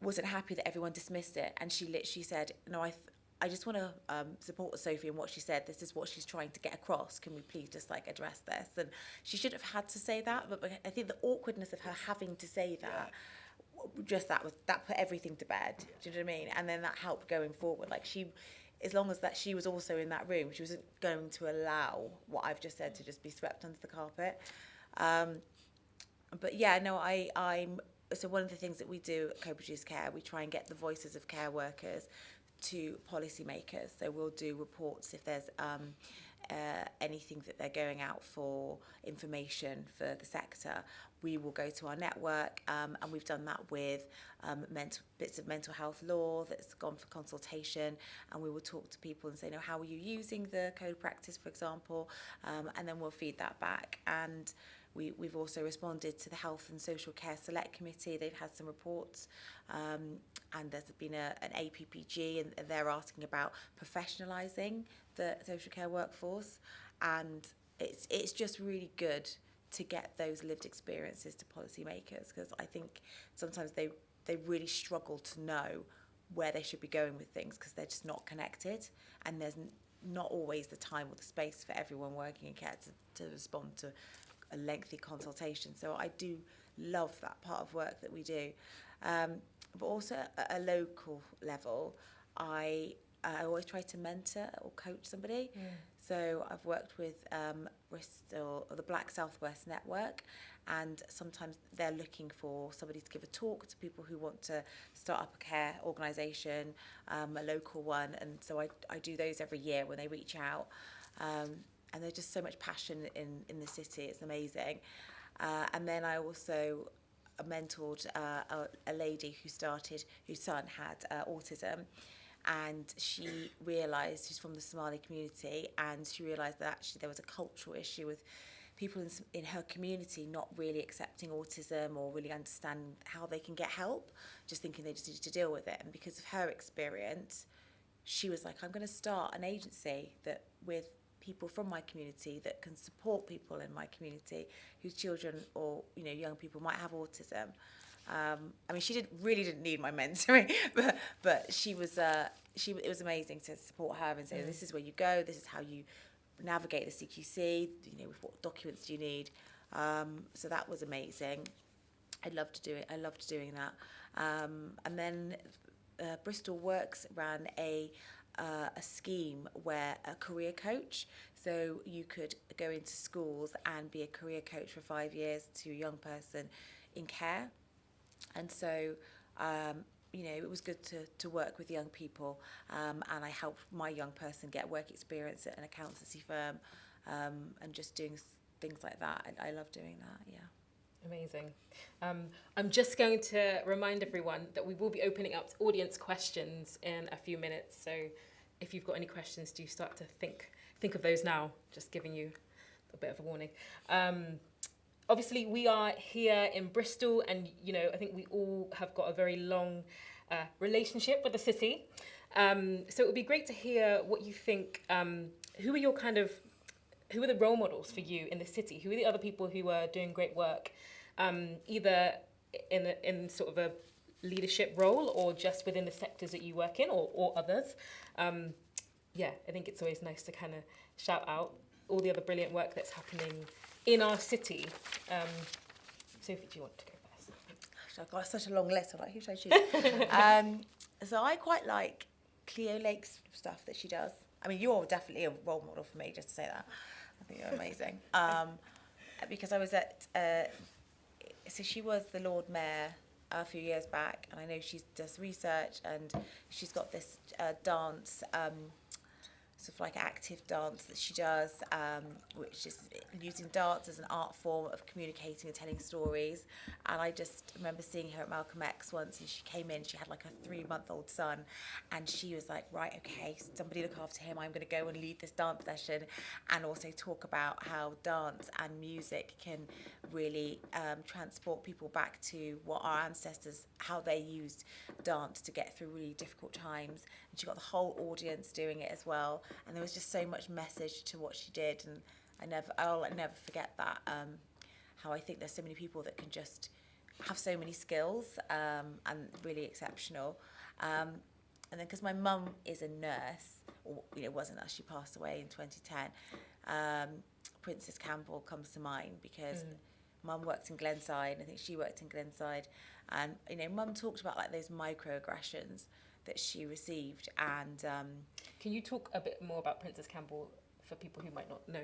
wasn't happy that everyone dismissed it, and she literally said, "No, I just want to support Sophie and what she said. This is what she's trying to get across. Can we please just address this?" And she should have had to say that, but I think the awkwardness of her having to say that, that put everything to bed. Do you know what I mean? And then that helped going forward. As long as that she was also in that room, she wasn't going to allow what I've just said to just be swept under the carpet. But yeah, no, so one of the things that we do at Co-Produce Care, we try and get the voices of care workers to policymakers. So we'll do reports if there's anything that they're going out for information for the sector. We will go to our network, and we've done that with bits of mental health law that's gone for consultation, and we will talk to people and say, how are you using the code of practice, for example, and then we'll feed that back. And we've also responded to the Health and Social Care Select Committee. They've had some reports, and there's been an APPG, and they're asking about professionalising the social care workforce. And it's just really good to get those lived experiences to policymakers, because I think sometimes they really struggle to know where they should be going with things because they're just not connected, and there's not always the time or the space for everyone working in care to respond to a lengthy consultation. So I do love that part of work that we do. But also at a local level, I always try to mentor or coach somebody. So I've worked with Bristol, or the Black Southwest Network, and sometimes they're looking for somebody to give a talk to people who want to start up a care organisation, a local one. And so I do those every year when they reach out. And there's just so much passion in the city. It's amazing. And then I also mentored a lady whose son had autism, and she realised, she's from the Somali community, and she realised that actually there was a cultural issue with people in her community not really accepting autism or really understanding how they can get help, just thinking they just needed to deal with it. And because of her experience, she was like, I'm going to start an agency with people from my community that can support people in my community whose children or young people might have autism. I mean, she really didn't need my mentoring, but it was amazing to support her and say, this is where you go, this is how you navigate the CQC, what documents do you need. So that was amazing. I loved doing that. And then Bristol Works ran a scheme where a career coach, so you could go into schools and be a career coach for 5 years to a young person in care. And so it was good to work with young people, and I helped my young person get work experience at an accountancy firm, and just doing things like that. I love doing that. Yeah. Amazing. I'm just going to remind everyone that we will be opening up to audience questions in a few minutes. So if you've got any questions, do start to think of those now. Just giving you a bit of a warning. Obviously, we are here in Bristol, and I think we all have got a very long relationship with the city. So it would be great to hear what you think. Who are the role models for you in the city? Who are the other people who are doing great work, either in sort of a leadership role or just within the sectors that you work in, or others? I think it's always nice to kind of shout out all the other brilliant work that's happening in our city. Sophie, do you want to go first? Gosh, I've got such a long list. I'm like, who should I choose? So I quite like Cleo Lake's stuff that she does. I mean, you're definitely a role model for me, just to say that. I think you're amazing. Because I was at, so she was the Lord Mayor a few years back, and I know she does research, and she's got this dance, sort of like active dance that she does, which is using dance as an art form of communicating and telling stories. And I just remember seeing her at Malcolm X once, and she came in, she had like a 3-month-old son, and she was like, right, okay, somebody look after him, I'm going to go and lead this dance session, and also talk about how dance and music can really transport people back to what our ancestors, how they used dance to get through really difficult times. And she got the whole audience doing it as well, and there was just so much message to what she did, and I'll never forget that. How I think there's so many people that can just have so many skills, and really exceptional. And then because my mum is a nurse, or wasn't us, she passed away in 2010. Princess Campbell comes to mind because Mum worked in Glenside, and I think she worked in Glenside, and Mum talked about like those microaggressions that she received. And Can you talk a bit more about Princess Campbell for people who might not know?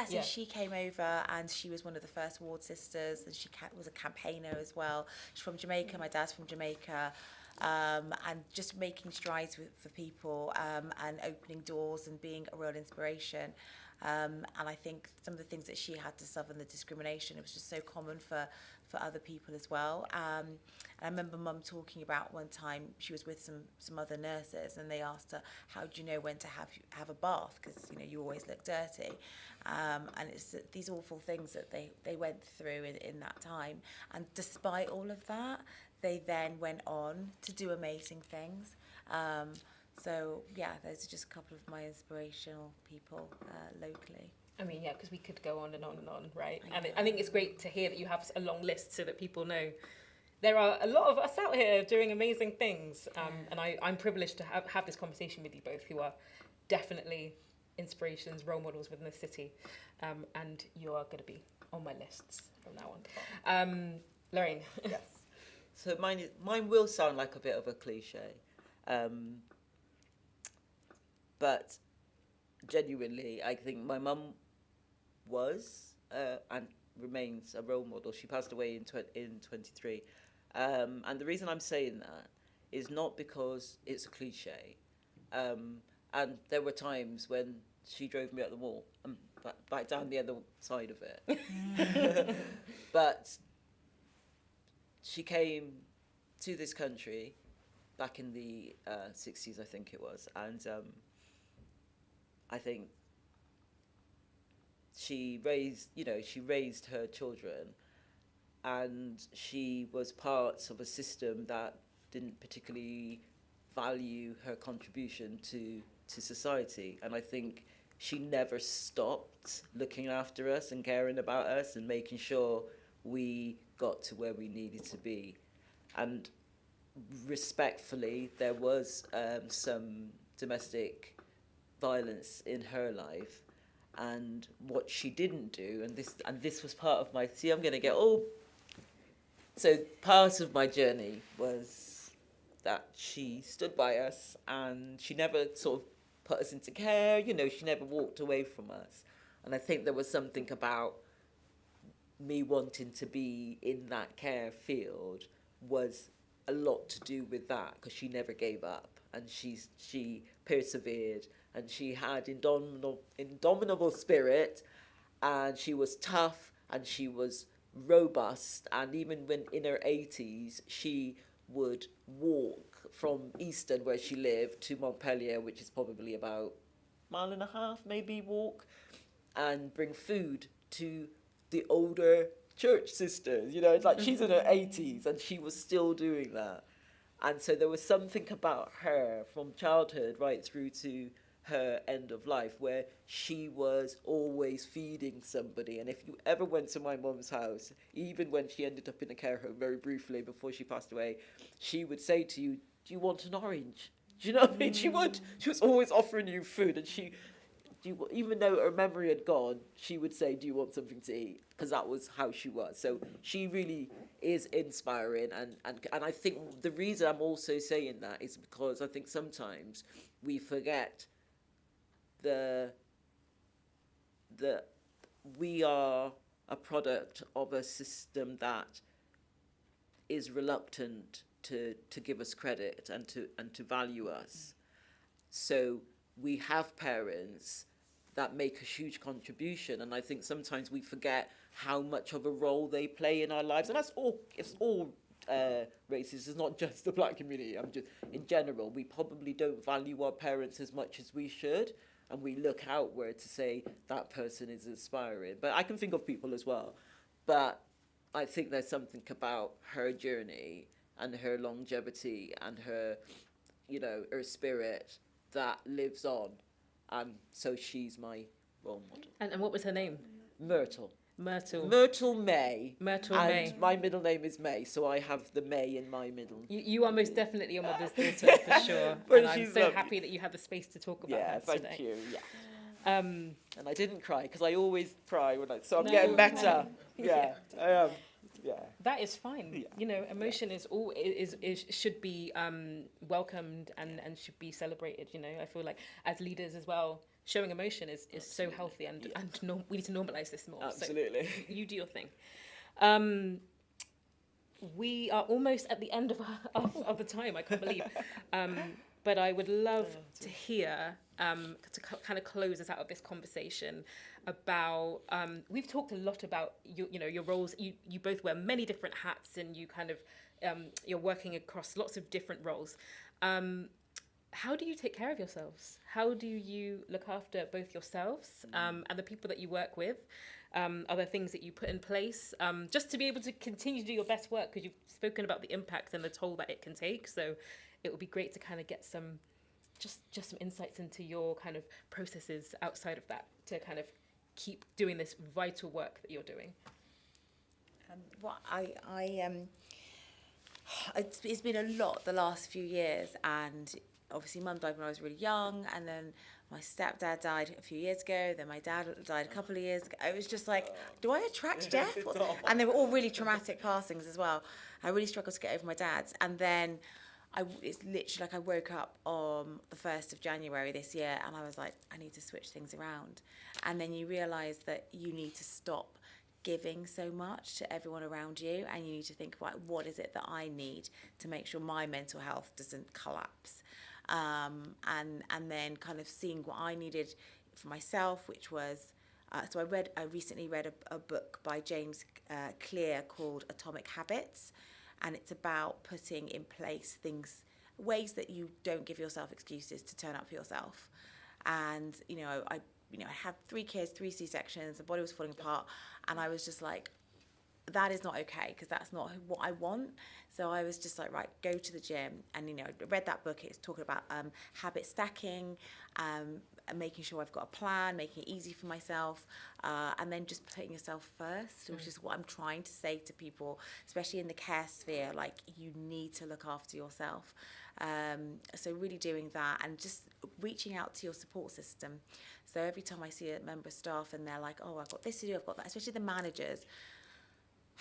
So she came over, and she was one of the first ward sisters, and she was a campaigner as well. She's from Jamaica, my dad's from Jamaica, and just making strides for people, and opening doors and being a real inspiration. And I think some of the things that she had to suffer, and the discrimination, it was just so common for other people as well. And I remember Mum talking about one time she was with some other nurses, and they asked her, how do you know when to have a bath, because you always look dirty. And it's these awful things that they went through in that time. And despite all of that, they then went on to do amazing things. So those are just a couple of my inspirational people locally. I mean, because we could go on and on and on, right? And I think it's great to hear that you have a long list so that people know there are a lot of us out here doing amazing things. And I'm privileged to have this conversation with you both, who are definitely inspirations, role models within the city. And you are going to be on my lists from now on. Lorraine. Yes. So mine will sound like a bit of a cliche. But genuinely, I think my mum was and remains a role model. She passed away in 23. And the reason I'm saying that is not because it's a cliche. And there were times when she drove me up the wall and back down the other side of it. But she came to this country back in the 60s, I think it was, and I think she raised her children, and she was part of a system that didn't particularly value her contribution to society. And I think she never stopped looking after us and caring about us and making sure we got to where we needed to be. And respectfully, there was some domestic violence in her life, and what she didn't do, and this was part of my, I'm going to get all, so part of my journey was that she stood by us, and she never sort of put us into care, she never walked away from us. And I think there was something about me wanting to be in that care field was a lot to do with that, because she never gave up, and she persevered, and she had indomitable spirit, and she was tough, and she was robust, and even when in her 80s she would walk from Easton, where she lived, to Montpellier, which is probably about a mile and a half, maybe, walk, and bring food to the older church sisters. You know, it's like she's in her 80s and she was still doing that. And so there was something about her from childhood right through to her end of life where she was always feeding somebody. And if you ever went to my mum's house, even when she ended up in a care home very briefly before she passed away, she would say to you, "Do you want an orange?" Do you know what I mean? She was always offering you food, and even though her memory had gone, she would say, "Do you want something to eat?" Because that was how she was. So she really is inspiring. And I think the reason I'm also saying that is because I think sometimes we forget that we are a product of a system that is reluctant to give us credit and to value us. So we have parents that make a huge contribution, and I think sometimes we forget how much of a role they play in our lives. And it's all races. It's not just the black community. In general, we probably don't value our parents as much as we should, and we look outward to say that person is inspiring. But I can think of people as well. But I think there's something about her journey and her longevity and her, her spirit that lives on. So she's my role model. And what was her name? Myrtle. Myrtle May. Myrtle and May. My middle name is May, so I have the May in my middle. You are most definitely your mother's daughter, for sure. But And I'm she's so lovely. happy that you had the space to talk about Yeah, that thank today. you. Yeah. Um, And I didn't cry because I always cry so I'm No, getting better. no. Yeah, I am. Yeah. That is fine. Yeah. Emotion is should be welcomed and should be celebrated. I feel like as leaders as well, showing emotion is so healthy and we need to normalize this more. Absolutely. So you do your thing. We are almost at the end of the time. I can't believe. But I would love to hear, to kind of close us out of this conversation about, we've talked a lot about your roles. You both wear many different hats and you kind of, you're working across lots of different roles. How do you take care of yourselves? How do you look after both yourselves and the people that you work with? Are there things that you put in place just to be able to continue to do your best work? Because you've spoken about the impact and the toll that it can take. So it would be great to kind of get some, just some insights into your kind of processes outside of that to kind of keep doing this vital work that you're doing. It's been a lot the last few years, and obviously Mum died when I was really young, and then my stepdad died a few years ago, then my dad died a couple of years ago. It was just like, do I attract death? And they were all really traumatic passings as well. I really struggled to get over my dad's, and then it's literally like I woke up on the 1st of January this year and I was like, I need to switch things around. And then you realise that you need to stop giving so much to everyone around you, and you need to think about what is it that I need to make sure my mental health doesn't collapse. And then kind of seeing what I needed for myself, which was, I recently read a book by James Clear called Atomic Habits. And it's about putting in place ways that you don't give yourself excuses to turn up for yourself. And, I had 3 kids, 3 C-sections, the body was falling apart. And I was just like, that is not okay, because that's not what I want. So I was just like, right, go to the gym. And, I read that book. It's talking about habit stacking, and making sure I've got a plan, making it easy for myself, and then just putting yourself first, which is what I'm trying to say to people, especially in the care sphere. Like, you need to look after yourself. So really doing that and just reaching out to your support system. So every time I see a member of staff and they're like, oh, I've got this to do, I've got that, especially the managers,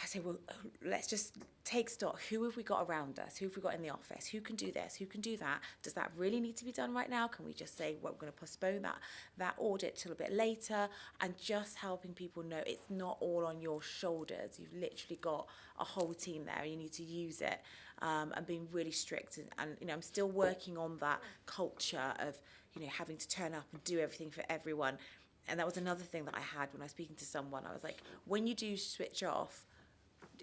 I say, well, let's just take stock. Who have we got around us? Who have we got in the office? Who can do this? Who can do that? Does that really need to be done right now? Can we just say, well, we're going to postpone that audit till a bit later? And just helping people know it's not all on your shoulders. You've literally got a whole team there. You need to use it, and being really strict. And I'm still working on that culture of, having to turn up and do everything for everyone. And that was another thing that I had when I was speaking to someone. I was like, when you do switch off,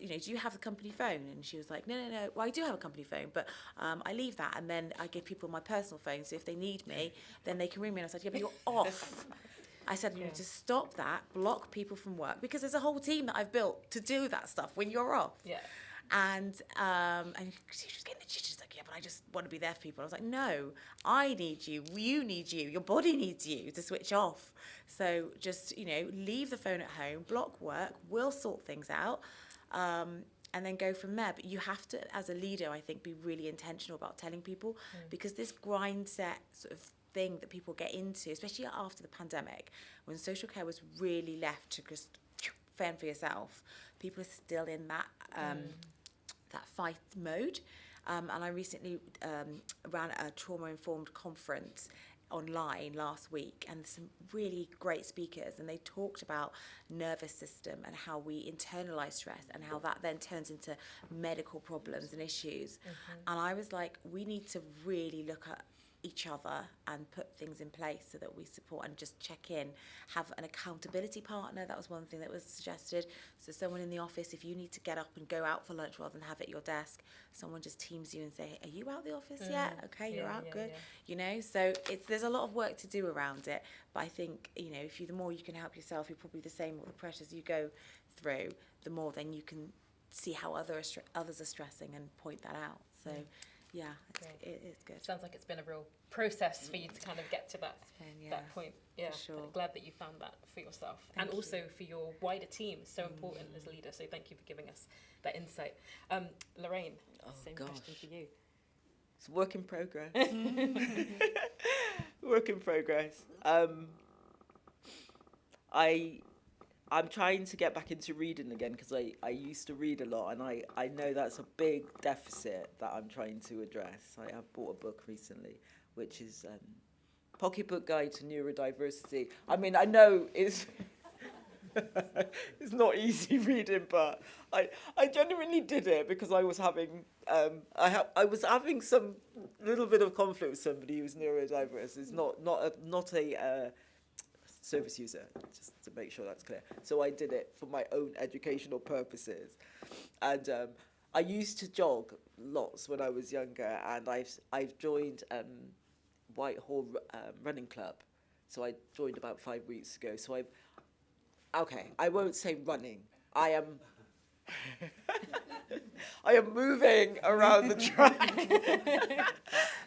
do you have the company phone? And she was like, no. Well, I do have a company phone, but I leave that, and then I give people my personal phone, so if they need me, then they can ring me. And I said, yeah, but you're off. I said, you need to stop that, block people from work, because there's a whole team that I've built to do that stuff when you're off. Yeah. And she was getting itchy. She's like, yeah, but I just want to be there for people. I was like, no, I need you. You need you. Your body needs you to switch off. So just, leave the phone at home, block work. We'll sort things out, and then go from there. But you have to, as a leader, I think, be really intentional about telling people, because this grind set sort of thing that people get into, especially after the pandemic, when social care was really left to just fend for yourself, people are still in that that fight mode. And I recently ran a trauma-informed conference online last week, and some really great speakers, and they talked about nervous system and how we internalize stress and how that then turns into medical problems and issues. And I was like, we need to really look at each other and put things in place so that we support and just check in, have an accountability partner. That was one thing that was suggested. So someone in the office, if you need to get up and go out for lunch rather than have it at your desk, someone just teams you and say, are you out the office yet? Okay, you're out, good. So there's a lot of work to do around it, but I think, if the more you can help yourself, you're probably the same with the pressures you go through, the more then you can see how others are stressing and point that out. So yeah, it's good. Sounds like it's been a real process for you to kind of get to that point. Yeah, sure. I'm glad that you found that for yourself, and also for your wider team. So important as a leader. So thank you for giving us that insight. Lorraine, same question for you. It's work in progress. Work in progress. I'm trying to get back into reading again, because I used to read a lot, and I know that's a big deficit that I'm trying to address. I have bought a book recently, which is Pocketbook Guide to Neurodiversity. I mean, I know it's it's not easy reading, but I genuinely did it because I was having I was having some little bit of conflict with somebody who's neurodiverse. It's not a service user, just to make sure that's clear. So I did it for my own educational purposes. And I used to jog lots when I was younger, and I've joined Whitehall Running Club. So I joined about 5 weeks ago. So I won't say running. I am moving around the track.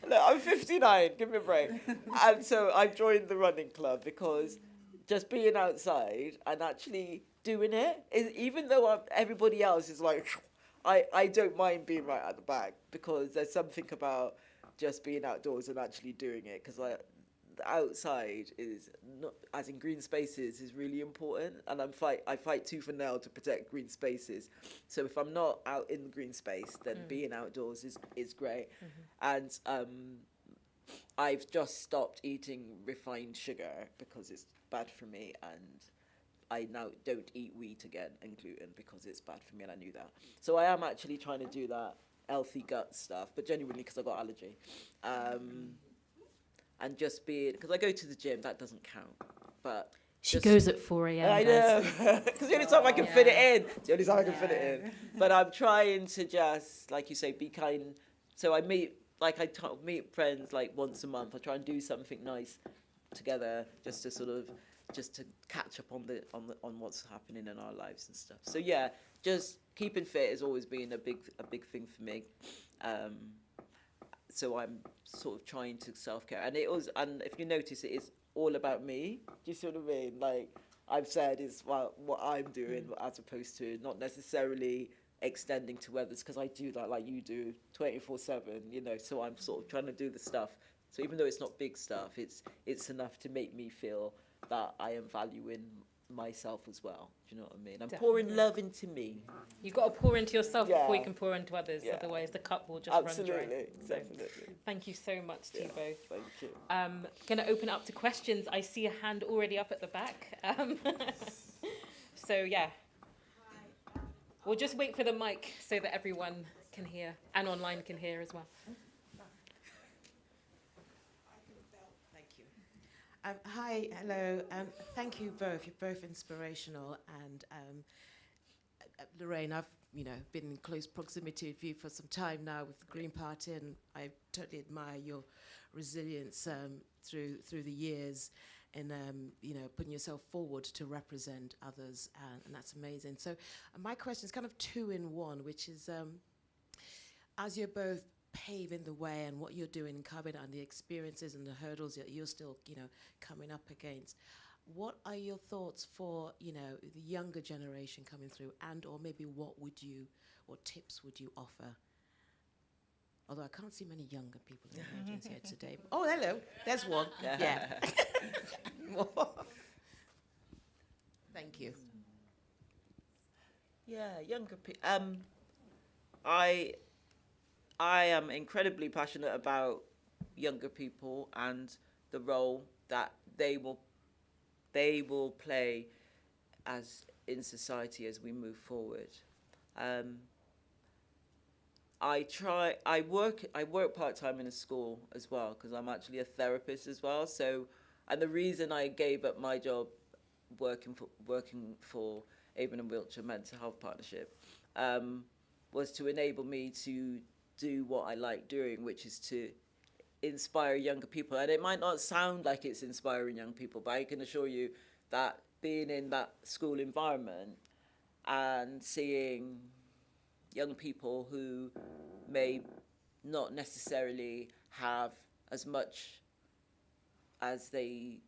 Look, I'm 59, give me a break. And so I joined the running club because just being outside and actually doing it, even though everybody else is like, I don't mind being right at the back, because there's something about just being outdoors and actually doing it, because the outside is not, as in green spaces, is really important, and I fight tooth and nail to protect green spaces. So if I'm not out in the green space, then being outdoors is great. And I've just stopped eating refined sugar because it's bad for me, and I now don't eat wheat again and gluten because it's bad for me, and I knew that. So I am actually trying to do that healthy gut stuff, but genuinely because I got allergy. And just being, because I go to the gym, that doesn't count. But she goes at 4 a.m. I know, because the only time I can fit it in. It's the only time I can fit it in. But I'm trying to just, like you say, be kind. So I meet friends like once a month. I try and do something nice together, just to catch up on what's happening in our lives and stuff. So yeah, just keeping fit has always been a big thing for me. So I'm sort of trying to self-care, and if you notice, it is all about me. Do you see what I mean? Like I've said, is what I'm doing, as opposed to not necessarily extending to others, because I do that like you do 24/7, so I'm sort of trying to do the stuff. So even though it's not big stuff, it's enough to make me feel that I am valuing myself as well. Do you know what I mean? I'm pouring love into me. You've got to pour into yourself before you can pour into others. Otherwise, the cup will just run dry. Absolutely, definitely. Thank you so much to you both. Thank you. Going to open up to questions. I see a hand already up at the back. So yeah, we'll just wait for the mic so that everyone can hear and online can hear as well. Hi, hello. Thank you both. You're both inspirational, and Lorraine, I've been in close proximity with you for some time now with the Green Party, and I totally admire your resilience through the years, and putting yourself forward to represent others, and that's amazing. So my question is kind of two in one, which is as you're both paving the way and what you're doing in Carbon and the experiences and the hurdles that you're still coming up against, what are your thoughts for the younger generation coming through, and or maybe what tips would you offer? Although I can't see many younger people in the audience here today. Oh, hello, there's one. Yeah. Thank you. Yeah, younger people. I am incredibly passionate about younger people and the role that they will play in society as we move forward. I work part-time in a school as well, because I'm actually a therapist as well. So, and the reason I gave up my job working for Avon and Wiltshire Mental Health Partnership was to enable me to do what I like doing, which is to inspire younger people. And it might not sound like it's inspiring young people, but I can assure you that being in that school environment and seeing young people who may not necessarily have as much as they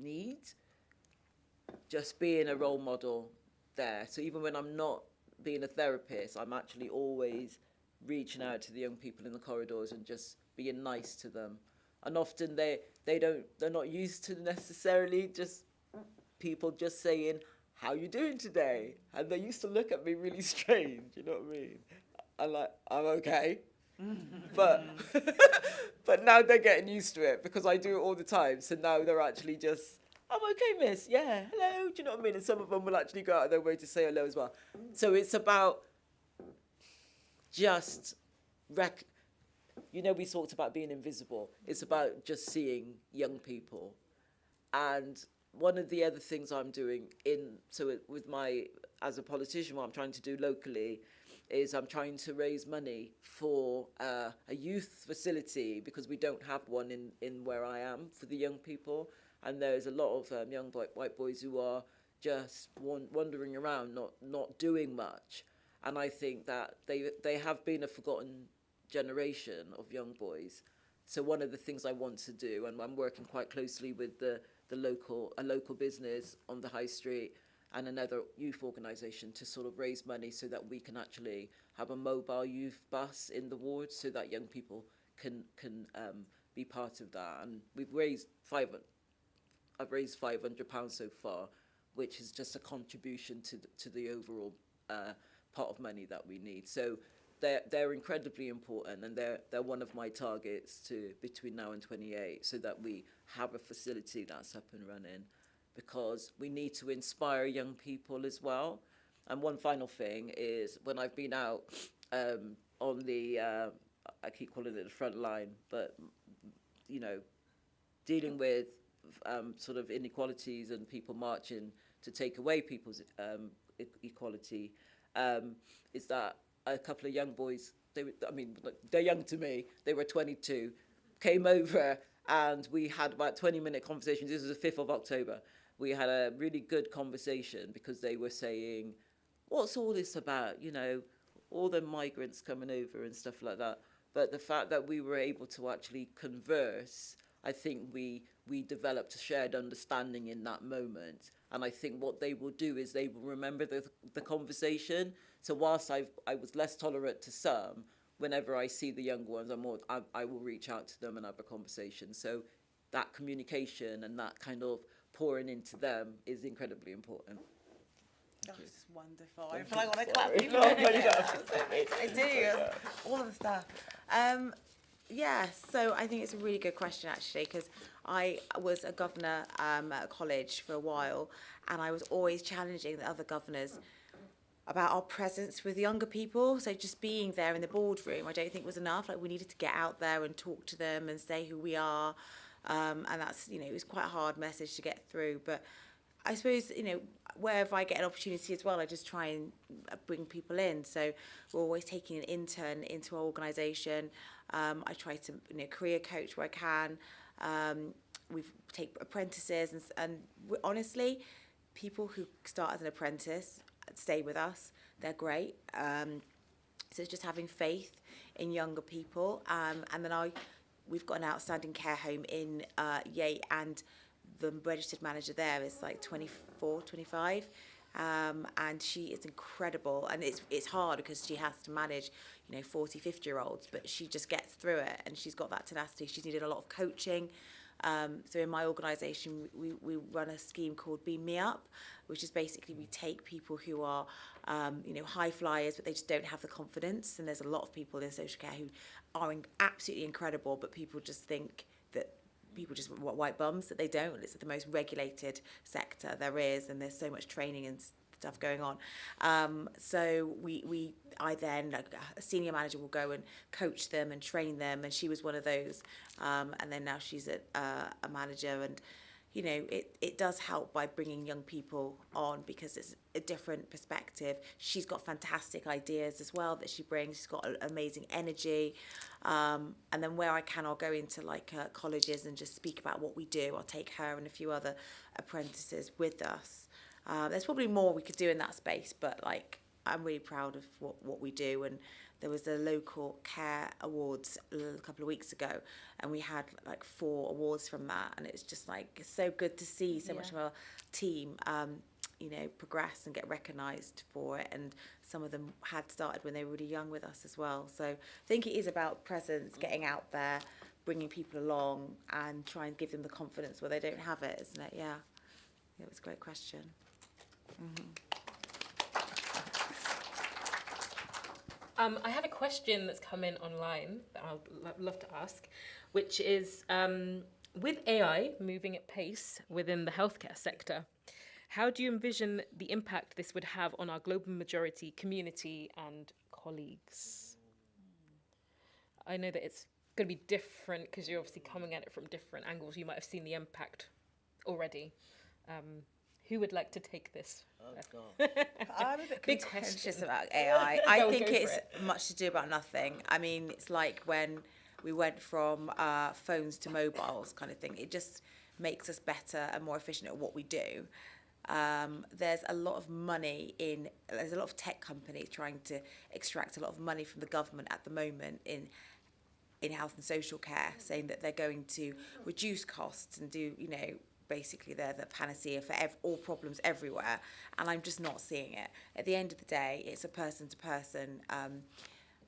need, just being a role model there. So even when I'm not being a therapist, I'm actually always reaching out to the young people in the corridors and just being nice to them. And often they're not used to necessarily just people just saying, "How you doing today?" And they used to look at me really strange, you know what I mean? I'm like, "I'm okay." but now they're getting used to it because I do it all the time. So now they're actually just, "I'm okay, miss. Yeah, hello." Do you know what I mean? And some of them will actually go out of their way to say hello as well. So it's about just we talked about being invisible. It's about just seeing young people. And one of the other things I'm doing as a politician, what I'm trying to do locally is I'm trying to raise money for a youth facility, because we don't have one in where I am for the young people. And there's a lot of young white boys who are just wandering around, not doing much. And I think that they have been a forgotten generation of young boys. So one of the things I want to do, and I'm working quite closely with a local business on the high street and another youth organisation to sort of raise money so that we can actually have a mobile youth bus in the ward so that young people can be part of that. And I've raised £500 so far, which is just a contribution to the overall pot of money that we need. So they're incredibly important, and they're one of my targets to between now and 28, so that we have a facility that's up and running, because we need to inspire young people as well. And one final thing is, when I've been out on the I keep calling it the front line, but dealing with sort of inequalities and people marching to take away people's equality, is that a couple of young boys, they're young to me, they were 22, came over and we had about 20-minute conversations. This was the 5th of October. We had a really good conversation because they were saying, "What's all this about? All the migrants coming over and stuff like that." But the fact that we were able to actually converse, I think we developed a shared understanding in that moment. And I think what they will do is they will remember the conversation. So whilst I was less tolerant to some, whenever I see the younger ones, I will reach out to them and have a conversation. So that communication and that kind of pouring into them is incredibly important. Gosh, it's wonderful. I feel like I want to clap you. I do. All of the stuff. So I think it's a really good question, actually, because I was a governor at a college for a while, and I was always challenging the other governors about our presence with younger people. So just being there in the boardroom, I don't think was enough. Like, we needed to get out there and talk to them and say who we are. And that's, it was quite a hard message to get through. But I suppose, wherever I get an opportunity as well, I just try and bring people in. So we're always taking an intern into our organisation. I try to career coach where I can. We take apprentices, and honestly, people who start as an apprentice stay with us. They're great. So it's just having faith in younger people. And then we've got an outstanding care home in Yate, and the registered manager there is like 24, 25. And she is incredible. And it's hard because she has to manage, 40, 50-year-olds, but she just gets through it, and she's got that tenacity. She's needed a lot of coaching. So in my organisation, we run a scheme called Beam Me Up, which is basically we take people who are, high flyers, but they just don't have the confidence. And there's a lot of people in social care who are absolutely incredible, but people just think that people just want white bums, that they don't. It's the most regulated sector there is, and there's so much training and stuff going on. So I then, like a senior manager, will go and coach them and train them, and she was one of those. And then now she's a manager, and it does help by bringing young people on because it's a different perspective. She's got fantastic ideas as well that she brings. She's got amazing energy. And then where I can, I'll go into colleges and just speak about what we do. I'll take her and a few other apprentices with us. There's probably more we could do in that space, but I'm really proud of what we do. And there was a local care awards a couple of weeks ago, and we had 4 awards from that, and it's just it's so good to see so much of our team progress and get recognised for it. And some of them had started when they were really young with us as well. So I think it is about presence, getting out there, bringing people along, and try and give them the confidence where they don't have it, isn't it? Yeah, it was a great question. I have a question that's come in online that I'll love to ask, which is, with AI moving at pace within the healthcare sector, how do you envision the impact this would have on our global majority community and colleagues? I know that it's going to be different because you're obviously coming at it from different angles. You might have seen the impact already. Who would like to take this? Oh, God. I'm a bit Big contentious question. about AI. I Go think for it's it. much to do about nothing. I mean, it's like when we went from phones to mobiles kind of thing. It just makes us better and more efficient at what we do. There's a lot of money there's a lot of tech companies trying to extract a lot of money from the government at the moment in health and social care, saying that they're going to reduce costs and do, basically they're the panacea for all problems everywhere, and I'm just not seeing it. At the end of the day, it's a person-to-person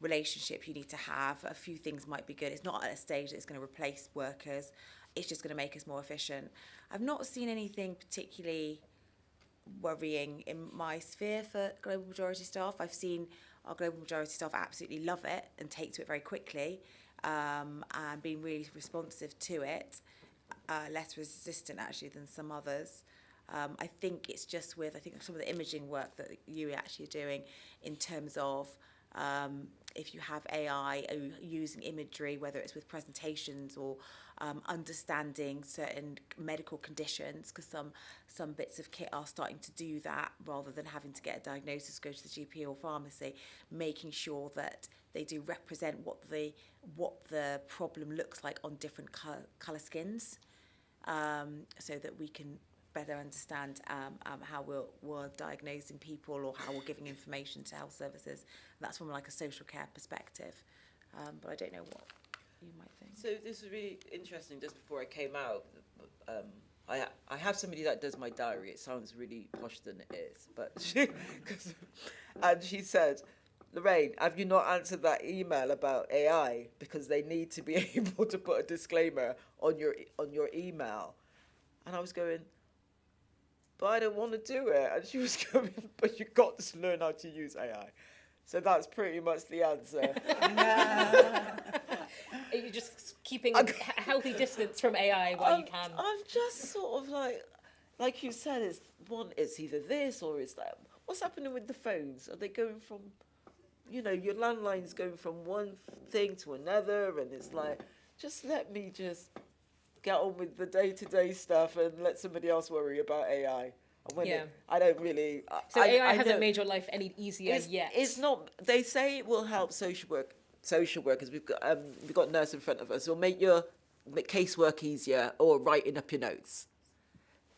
relationship you need to have. A few things might be good. It's not at a stage that it's going to replace workers. It's just going to make us more efficient. I've not seen anything particularly worrying in my sphere for global majority staff. I've seen our global majority staff absolutely love it and take to it very quickly, and being really responsive to it. Less resistant actually than some others. I think it's just some of the imaging work that you actually are doing in terms of if you have AI using imagery, whether it's with presentations or understanding certain medical conditions, because some bits of kit are starting to do that rather than having to get a diagnosis, go to the GP or pharmacy, making sure that they do represent what the problem looks like on different colour skins. So that we can better understand how we're diagnosing people or how we're giving information to health services. And that's from a social care perspective. But I don't know what you might think. So this is really interesting. Just before I came out, I have somebody that does my diary. It sounds really posh than it is, but she said, Lorraine, have you not answered that email about AI? Because they need to be able to put a disclaimer on your email. And I was going, but I don't want to do it. And she was going, but you've got to learn how to use AI. So that's pretty much the answer. Are you just keeping a healthy distance from AI while you can? I'm just sort of like you said, it's either this or it's that. What's happening with the phones? Are they going from, your landline's going from one thing to another, and it's just let me just get on with the day-to-day stuff and let somebody else worry about AI. Yeah. I don't really. So AI I hasn't know- made your life any easier yet. It's not. They say it will help social workers. We've got nurse in front of us. It'll make your casework easier, or writing up your notes.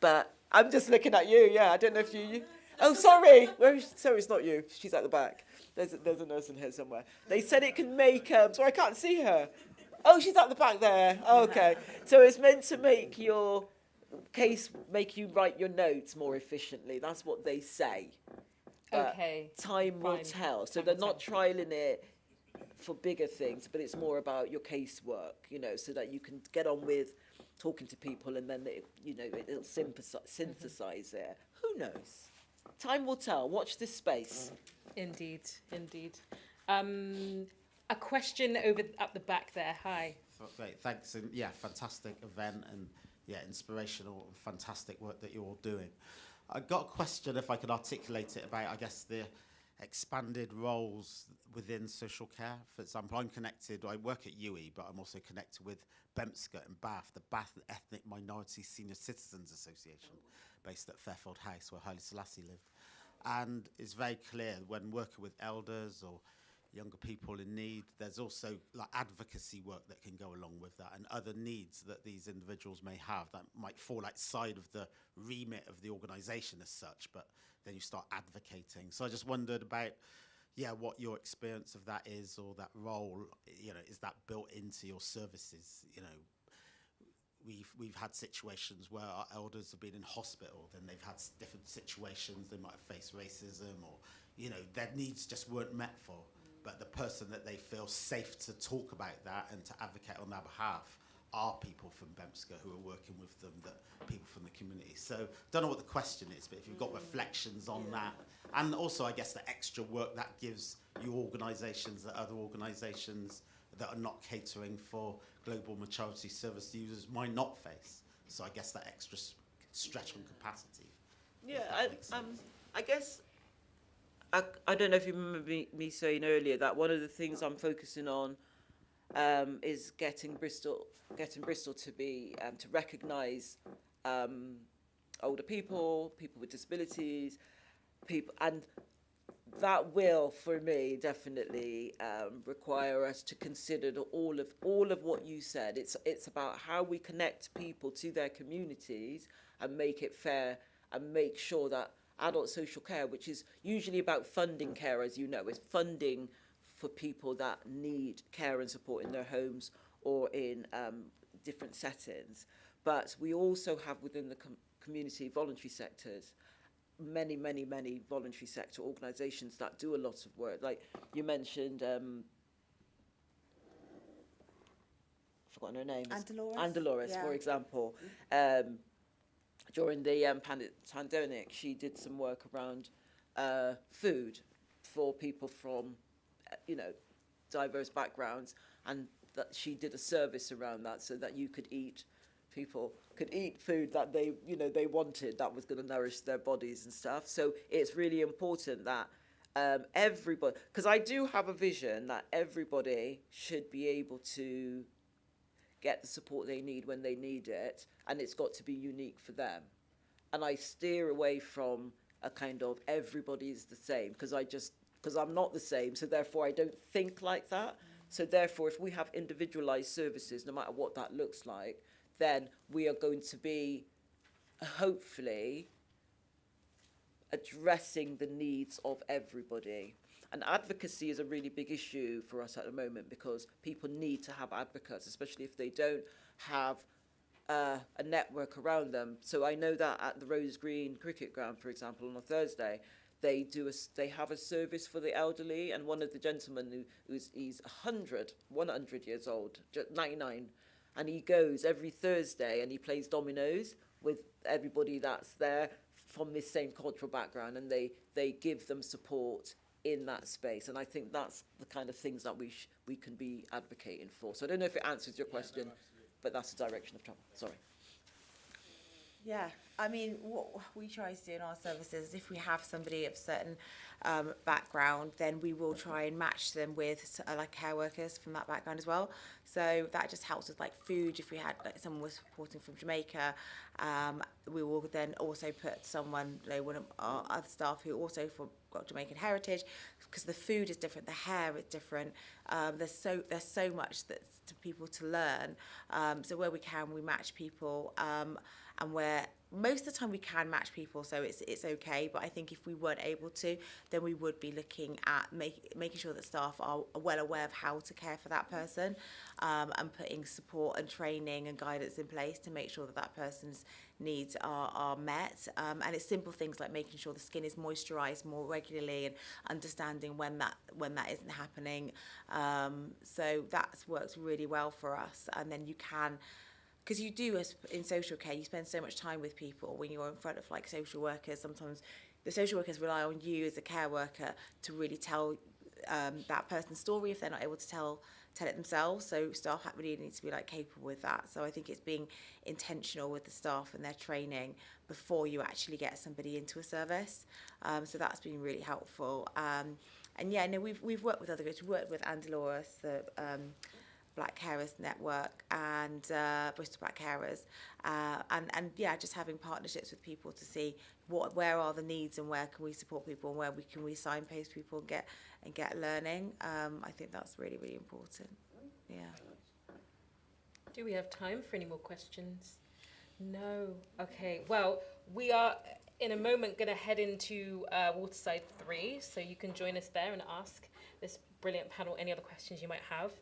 But I'm just looking at you. Yeah, I don't know if you. Oh, sorry. Sorry, it's not you. She's at the back. There's a nurse in here somewhere. They said it can make. Sorry, I can't see her. Oh, she's at the back there. Oh, okay. So it's meant to make your make you write your notes more efficiently. That's what they say. But Okay. time will Fine. tell. So Time they're will not tell. trialing it for bigger things, but it's more about your casework, so that you can get on with talking to people, and then it'll synthesize it. Who knows? Time will tell. Watch this space. Indeed, indeed. A question over at the back there. Hi. Great, thanks. And yeah, fantastic event, and yeah, inspirational, fantastic work that you're all doing. I got a question, if I could articulate it, about, I guess, the expanded roles within social care. For example, I work at UWE, but I'm also connected with Bempska and Bath, the Bath Ethnic Minority Senior Citizens Association, based at Fairfield House, where Haile Selassie lived. And it's very clear when working with elders or younger people in need, there's also like advocacy work that can go along with that, and other needs that these individuals may have that might fall outside of the remit of the organisation as such, but then you start advocating. So I just wondered about, what your experience of that is, or that role, is that built into your services? We've had situations where our elders have been in hospital, then they've had different situations, they might have faced racism, or, their needs just weren't met for. But the person that they feel safe to talk about that and to advocate on their behalf are people from Bempska who are working with them, that people from the community. So don't know what the question is, but if you've got reflections on that, and also I guess the extra work that gives you organisations that other organisations that are not catering for global maturity service users might not face. So I guess that extra stretch on capacity. Yeah, I guess. I don't know if you remember me saying earlier that one of the things I'm focusing on is getting Bristol to be to recognise older people with disabilities, and that will, for me, definitely require us to consider all of what you said. It's about how we connect people to their communities and make it fair, and make sure that adult social care, which is usually about funding care, as you know, is funding for people that need care and support in their homes or in different settings. But we also have within the community voluntary sectors many voluntary sector organisations that do a lot of work. Like you mentioned, I've forgotten her name. Dolores, for example. During the pandemic, she did some work around food for people from, diverse backgrounds, and that she did a service around that, so that people could eat food that they wanted, that was going to nourish their bodies and stuff. So it's really important that everybody, because I do have a vision that everybody should be able to get the support they need when they need it, and it's got to be unique for them. And I steer away from a kind of everybody's the same, because I'm not the same, so therefore I don't think like that. So therefore, if we have individualized services, no matter what that looks like, then we are going to be, hopefully, addressing the needs of everybody. And advocacy is a really big issue for us at the moment, because people need to have advocates, especially if they don't have a network around them. So I know that at the Rose Green Cricket Ground, for example, on a Thursday, they have a service for the elderly, and one of the gentlemen he's 100 years old, 99, and he goes every Thursday and he plays dominoes with everybody that's there from this same cultural background, and they give them support in that space. And I think that's the kind of things that we can be advocating for. So I don't know if it answers your question, but that's the direction of travel. Sorry. Yeah, I mean, what we try to do in our services, if we have somebody of certain background, then we will try and match them with like care workers from that background as well. So that just helps with like food. If we had like someone was reporting from Jamaica, we will then also put someone, you know, one of our other staff who also got Jamaican heritage, because the food is different, the hair is different. There's so much that's to people to learn. So where we can, we match people. And where most of the time we can match people, so it's okay. But I think if we weren't able to, then we would be looking at making sure that staff are well aware of how to care for that person, and putting support and training and guidance in place to make sure that that person's needs are met. And it's simple things like making sure the skin is moisturised more regularly and understanding when that isn't happening. So that's worked really well for us. And then you can, because you do, as in social care, you spend so much time with people when you're in front of like social workers. Sometimes the social workers rely on you as a care worker to really tell that person's story if they're not able to tell it themselves. So staff really need to be like capable with that. So I think it's being intentional with the staff and their training before you actually get somebody into a service. So that's been really helpful. And yeah, no, we've worked with other groups. We've worked with Andalorus, the Black Carers Network, and Bristol Black Carers, and yeah, just having partnerships with people to see where are the needs and where can we support people and where can we signpost people and get learning. I think that's really, really important. Yeah. Do we have time for any more questions? No. Okay. Well, we are in a moment going to head into Waterside 3, so you can join us there and ask this brilliant panel any other questions you might have.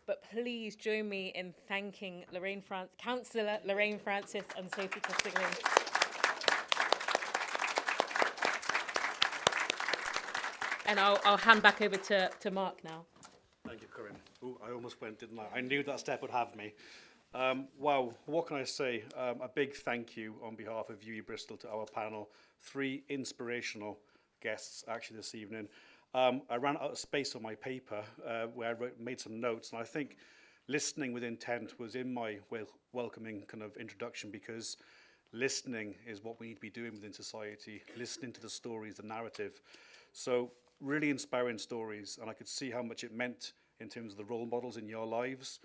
But please join me in thanking Councillor Lorraine Francis and Sophie Costigan. And I'll hand back over to Mark now. Thank you, Corinne. Ooh, I almost went, didn't I? I knew that step would have me. Wow, what can I say? A big thank you on behalf of UE Bristol to our panel. 3 inspirational guests actually this evening. I ran out of space on my paper where I made some notes, and I think listening with intent was in my welcoming kind of introduction, because listening is what we need to be doing within society, listening to the stories, the narrative. So really inspiring stories, and I could see how much it meant in terms of the role models in your lives.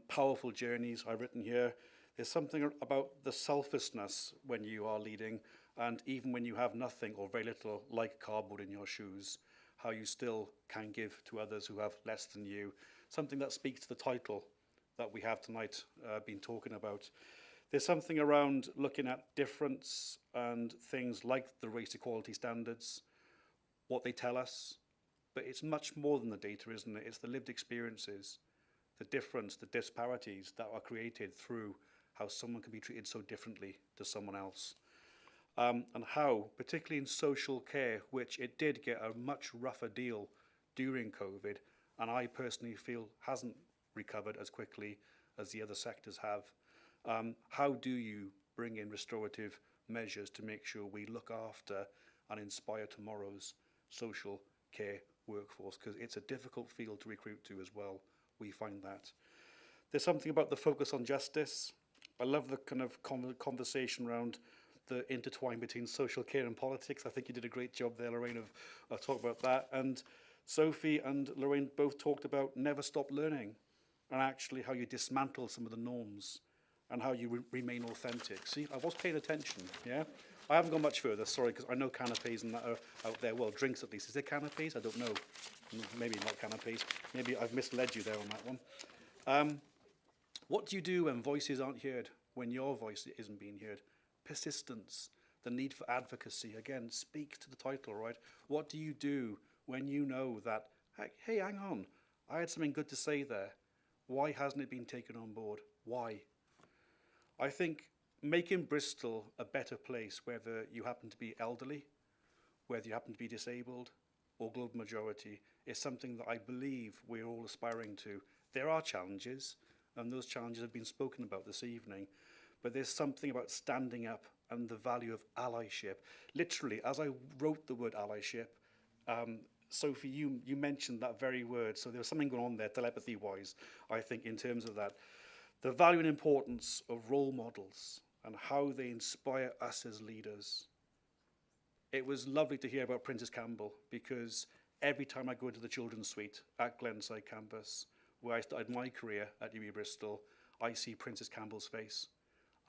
Powerful journeys I've written here. There's something about the selflessness when you are leading, and even when you have nothing or very little, like cardboard in your shoes, how you still can give to others who have less than you. Something that speaks to the title that we have tonight been talking about. There's something around looking at difference and things like the race equality standards, what they tell us, but it's much more than the data, isn't it? It's the lived experiences, the difference, the disparities that are created through how someone can be treated so differently to someone else. And how, particularly in social care, which it did get a much rougher deal during COVID, and I personally feel hasn't recovered as quickly as the other sectors have. How do you bring in restorative measures to make sure we look after and inspire tomorrow's social care workforce? Because it's a difficult field to recruit to as well, we find that. There's something about the focus on justice. I love the kind of conversation around the intertwine between social care and politics. I think you did a great job there, Lorraine, of talking about that. And Sophie and Lorraine both talked about never stop learning, and actually how you dismantle some of the norms and how you remain authentic. See, I was paying attention, yeah? I haven't gone much further, sorry, because I know canapes and that are out there. Well, drinks at least. Is there canapes? I don't know. Maybe not canapes. Maybe I've misled you there on that one. What do you do when voices aren't heard, when your voice isn't being heard? Persistence, the need for advocacy. Again, speak to the title, right? What do you do when you know that, hey, hang on, I had something good to say there. Why hasn't it been taken on board? Why? I think making Bristol a better place, whether you happen to be elderly, whether you happen to be disabled, or global majority, is something that I believe we're all aspiring to. There are challenges, and those challenges have been spoken about this evening, but there's something about standing up and the value of allyship. Literally, as I wrote the word allyship, Sophie, you mentioned that very word, so there was something going on there, telepathy-wise, I think, in terms of that. The value and importance of role models, and how they inspire us as leaders. It was lovely to hear about Princess Campbell, because every time I go into the children's suite at Glenside campus, where I started my career at UB Bristol, I see Princess Campbell's face.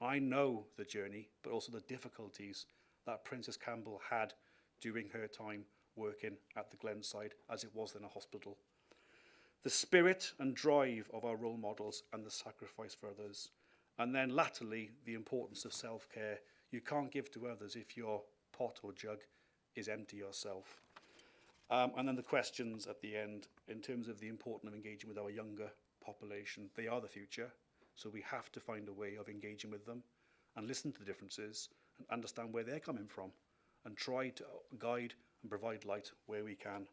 I know the journey, but also the difficulties that Princess Campbell had during her time working at the Glenside, as it was in a hospital. The spirit and drive of our role models and the sacrifice for others. And then latterly, the importance of self-care. You can't give to others if your pot or jug is empty yourself. And then the questions at the end, in terms of the importance of engaging with our younger population. They are the future, so we have to find a way of engaging with them and listen to the differences and understand where they're coming from and try to guide and provide light where we can.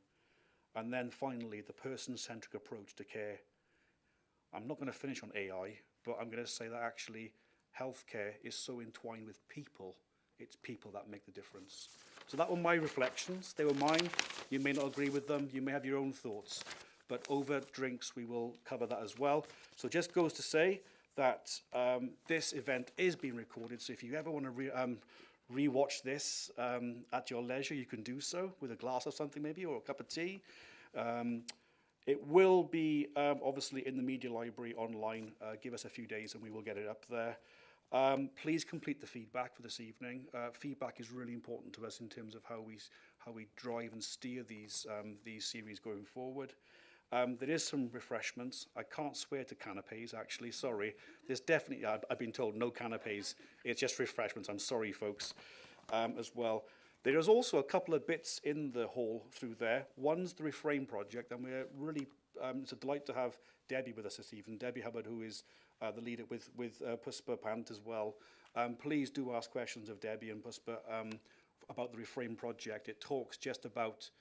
And then finally, the person-centric approach to care. I'm not going to finish on AI, but I'm going to say that actually healthcare is so entwined with people. It's people that make the difference. So that were my reflections. They were mine. You may not agree with them. You may have your own thoughts. But over drinks, we will cover that as well. So it just goes to say that this event is being recorded. So if you ever want to re-watch this at your leisure, you can do so with a glass of something maybe, or a cup of tea. It will be obviously in the media library online. Give us a few days and we will get it up there. Please complete the feedback for this evening. Feedback is really important to us in terms of how we drive and steer these series going forward. There is some refreshments. I can't swear to canapes, actually, sorry. There's definitely, I've been told, no canapes. It's just refreshments. I'm sorry, folks, as well. There is also a couple of bits in the hall through there. One's the Reframe project, and we're really, it's a delight to have Debbie with us this evening. Debbie Hubbard, who is the leader with Puspa Pant as well. Please do ask questions of Debbie and Puspa about the Reframe project. It talks just about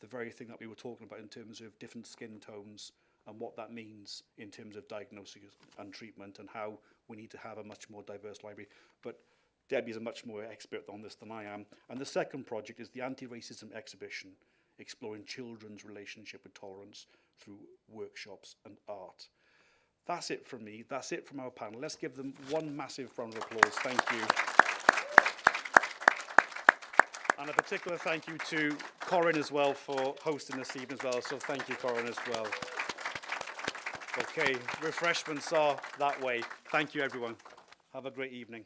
the very thing that we were talking about in terms of different skin tones and what that means in terms of diagnosis and treatment, and how we need to have a much more diverse library. But Debbie is a much more expert on this than I am. And the second project is the anti-racism exhibition, exploring children's relationship with tolerance through workshops and art. That's it from me. That's it from our panel. Let's give them one massive round of applause. Thank you. And a particular thank you to Corinne as well for hosting this evening as well. So thank you, Corinne, as well. Okay, refreshments are that way. Thank you, everyone. Have a great evening.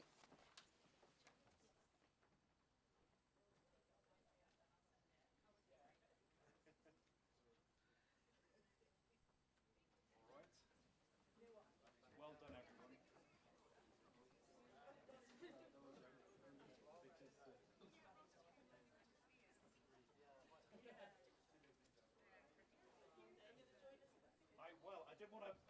I didn't want to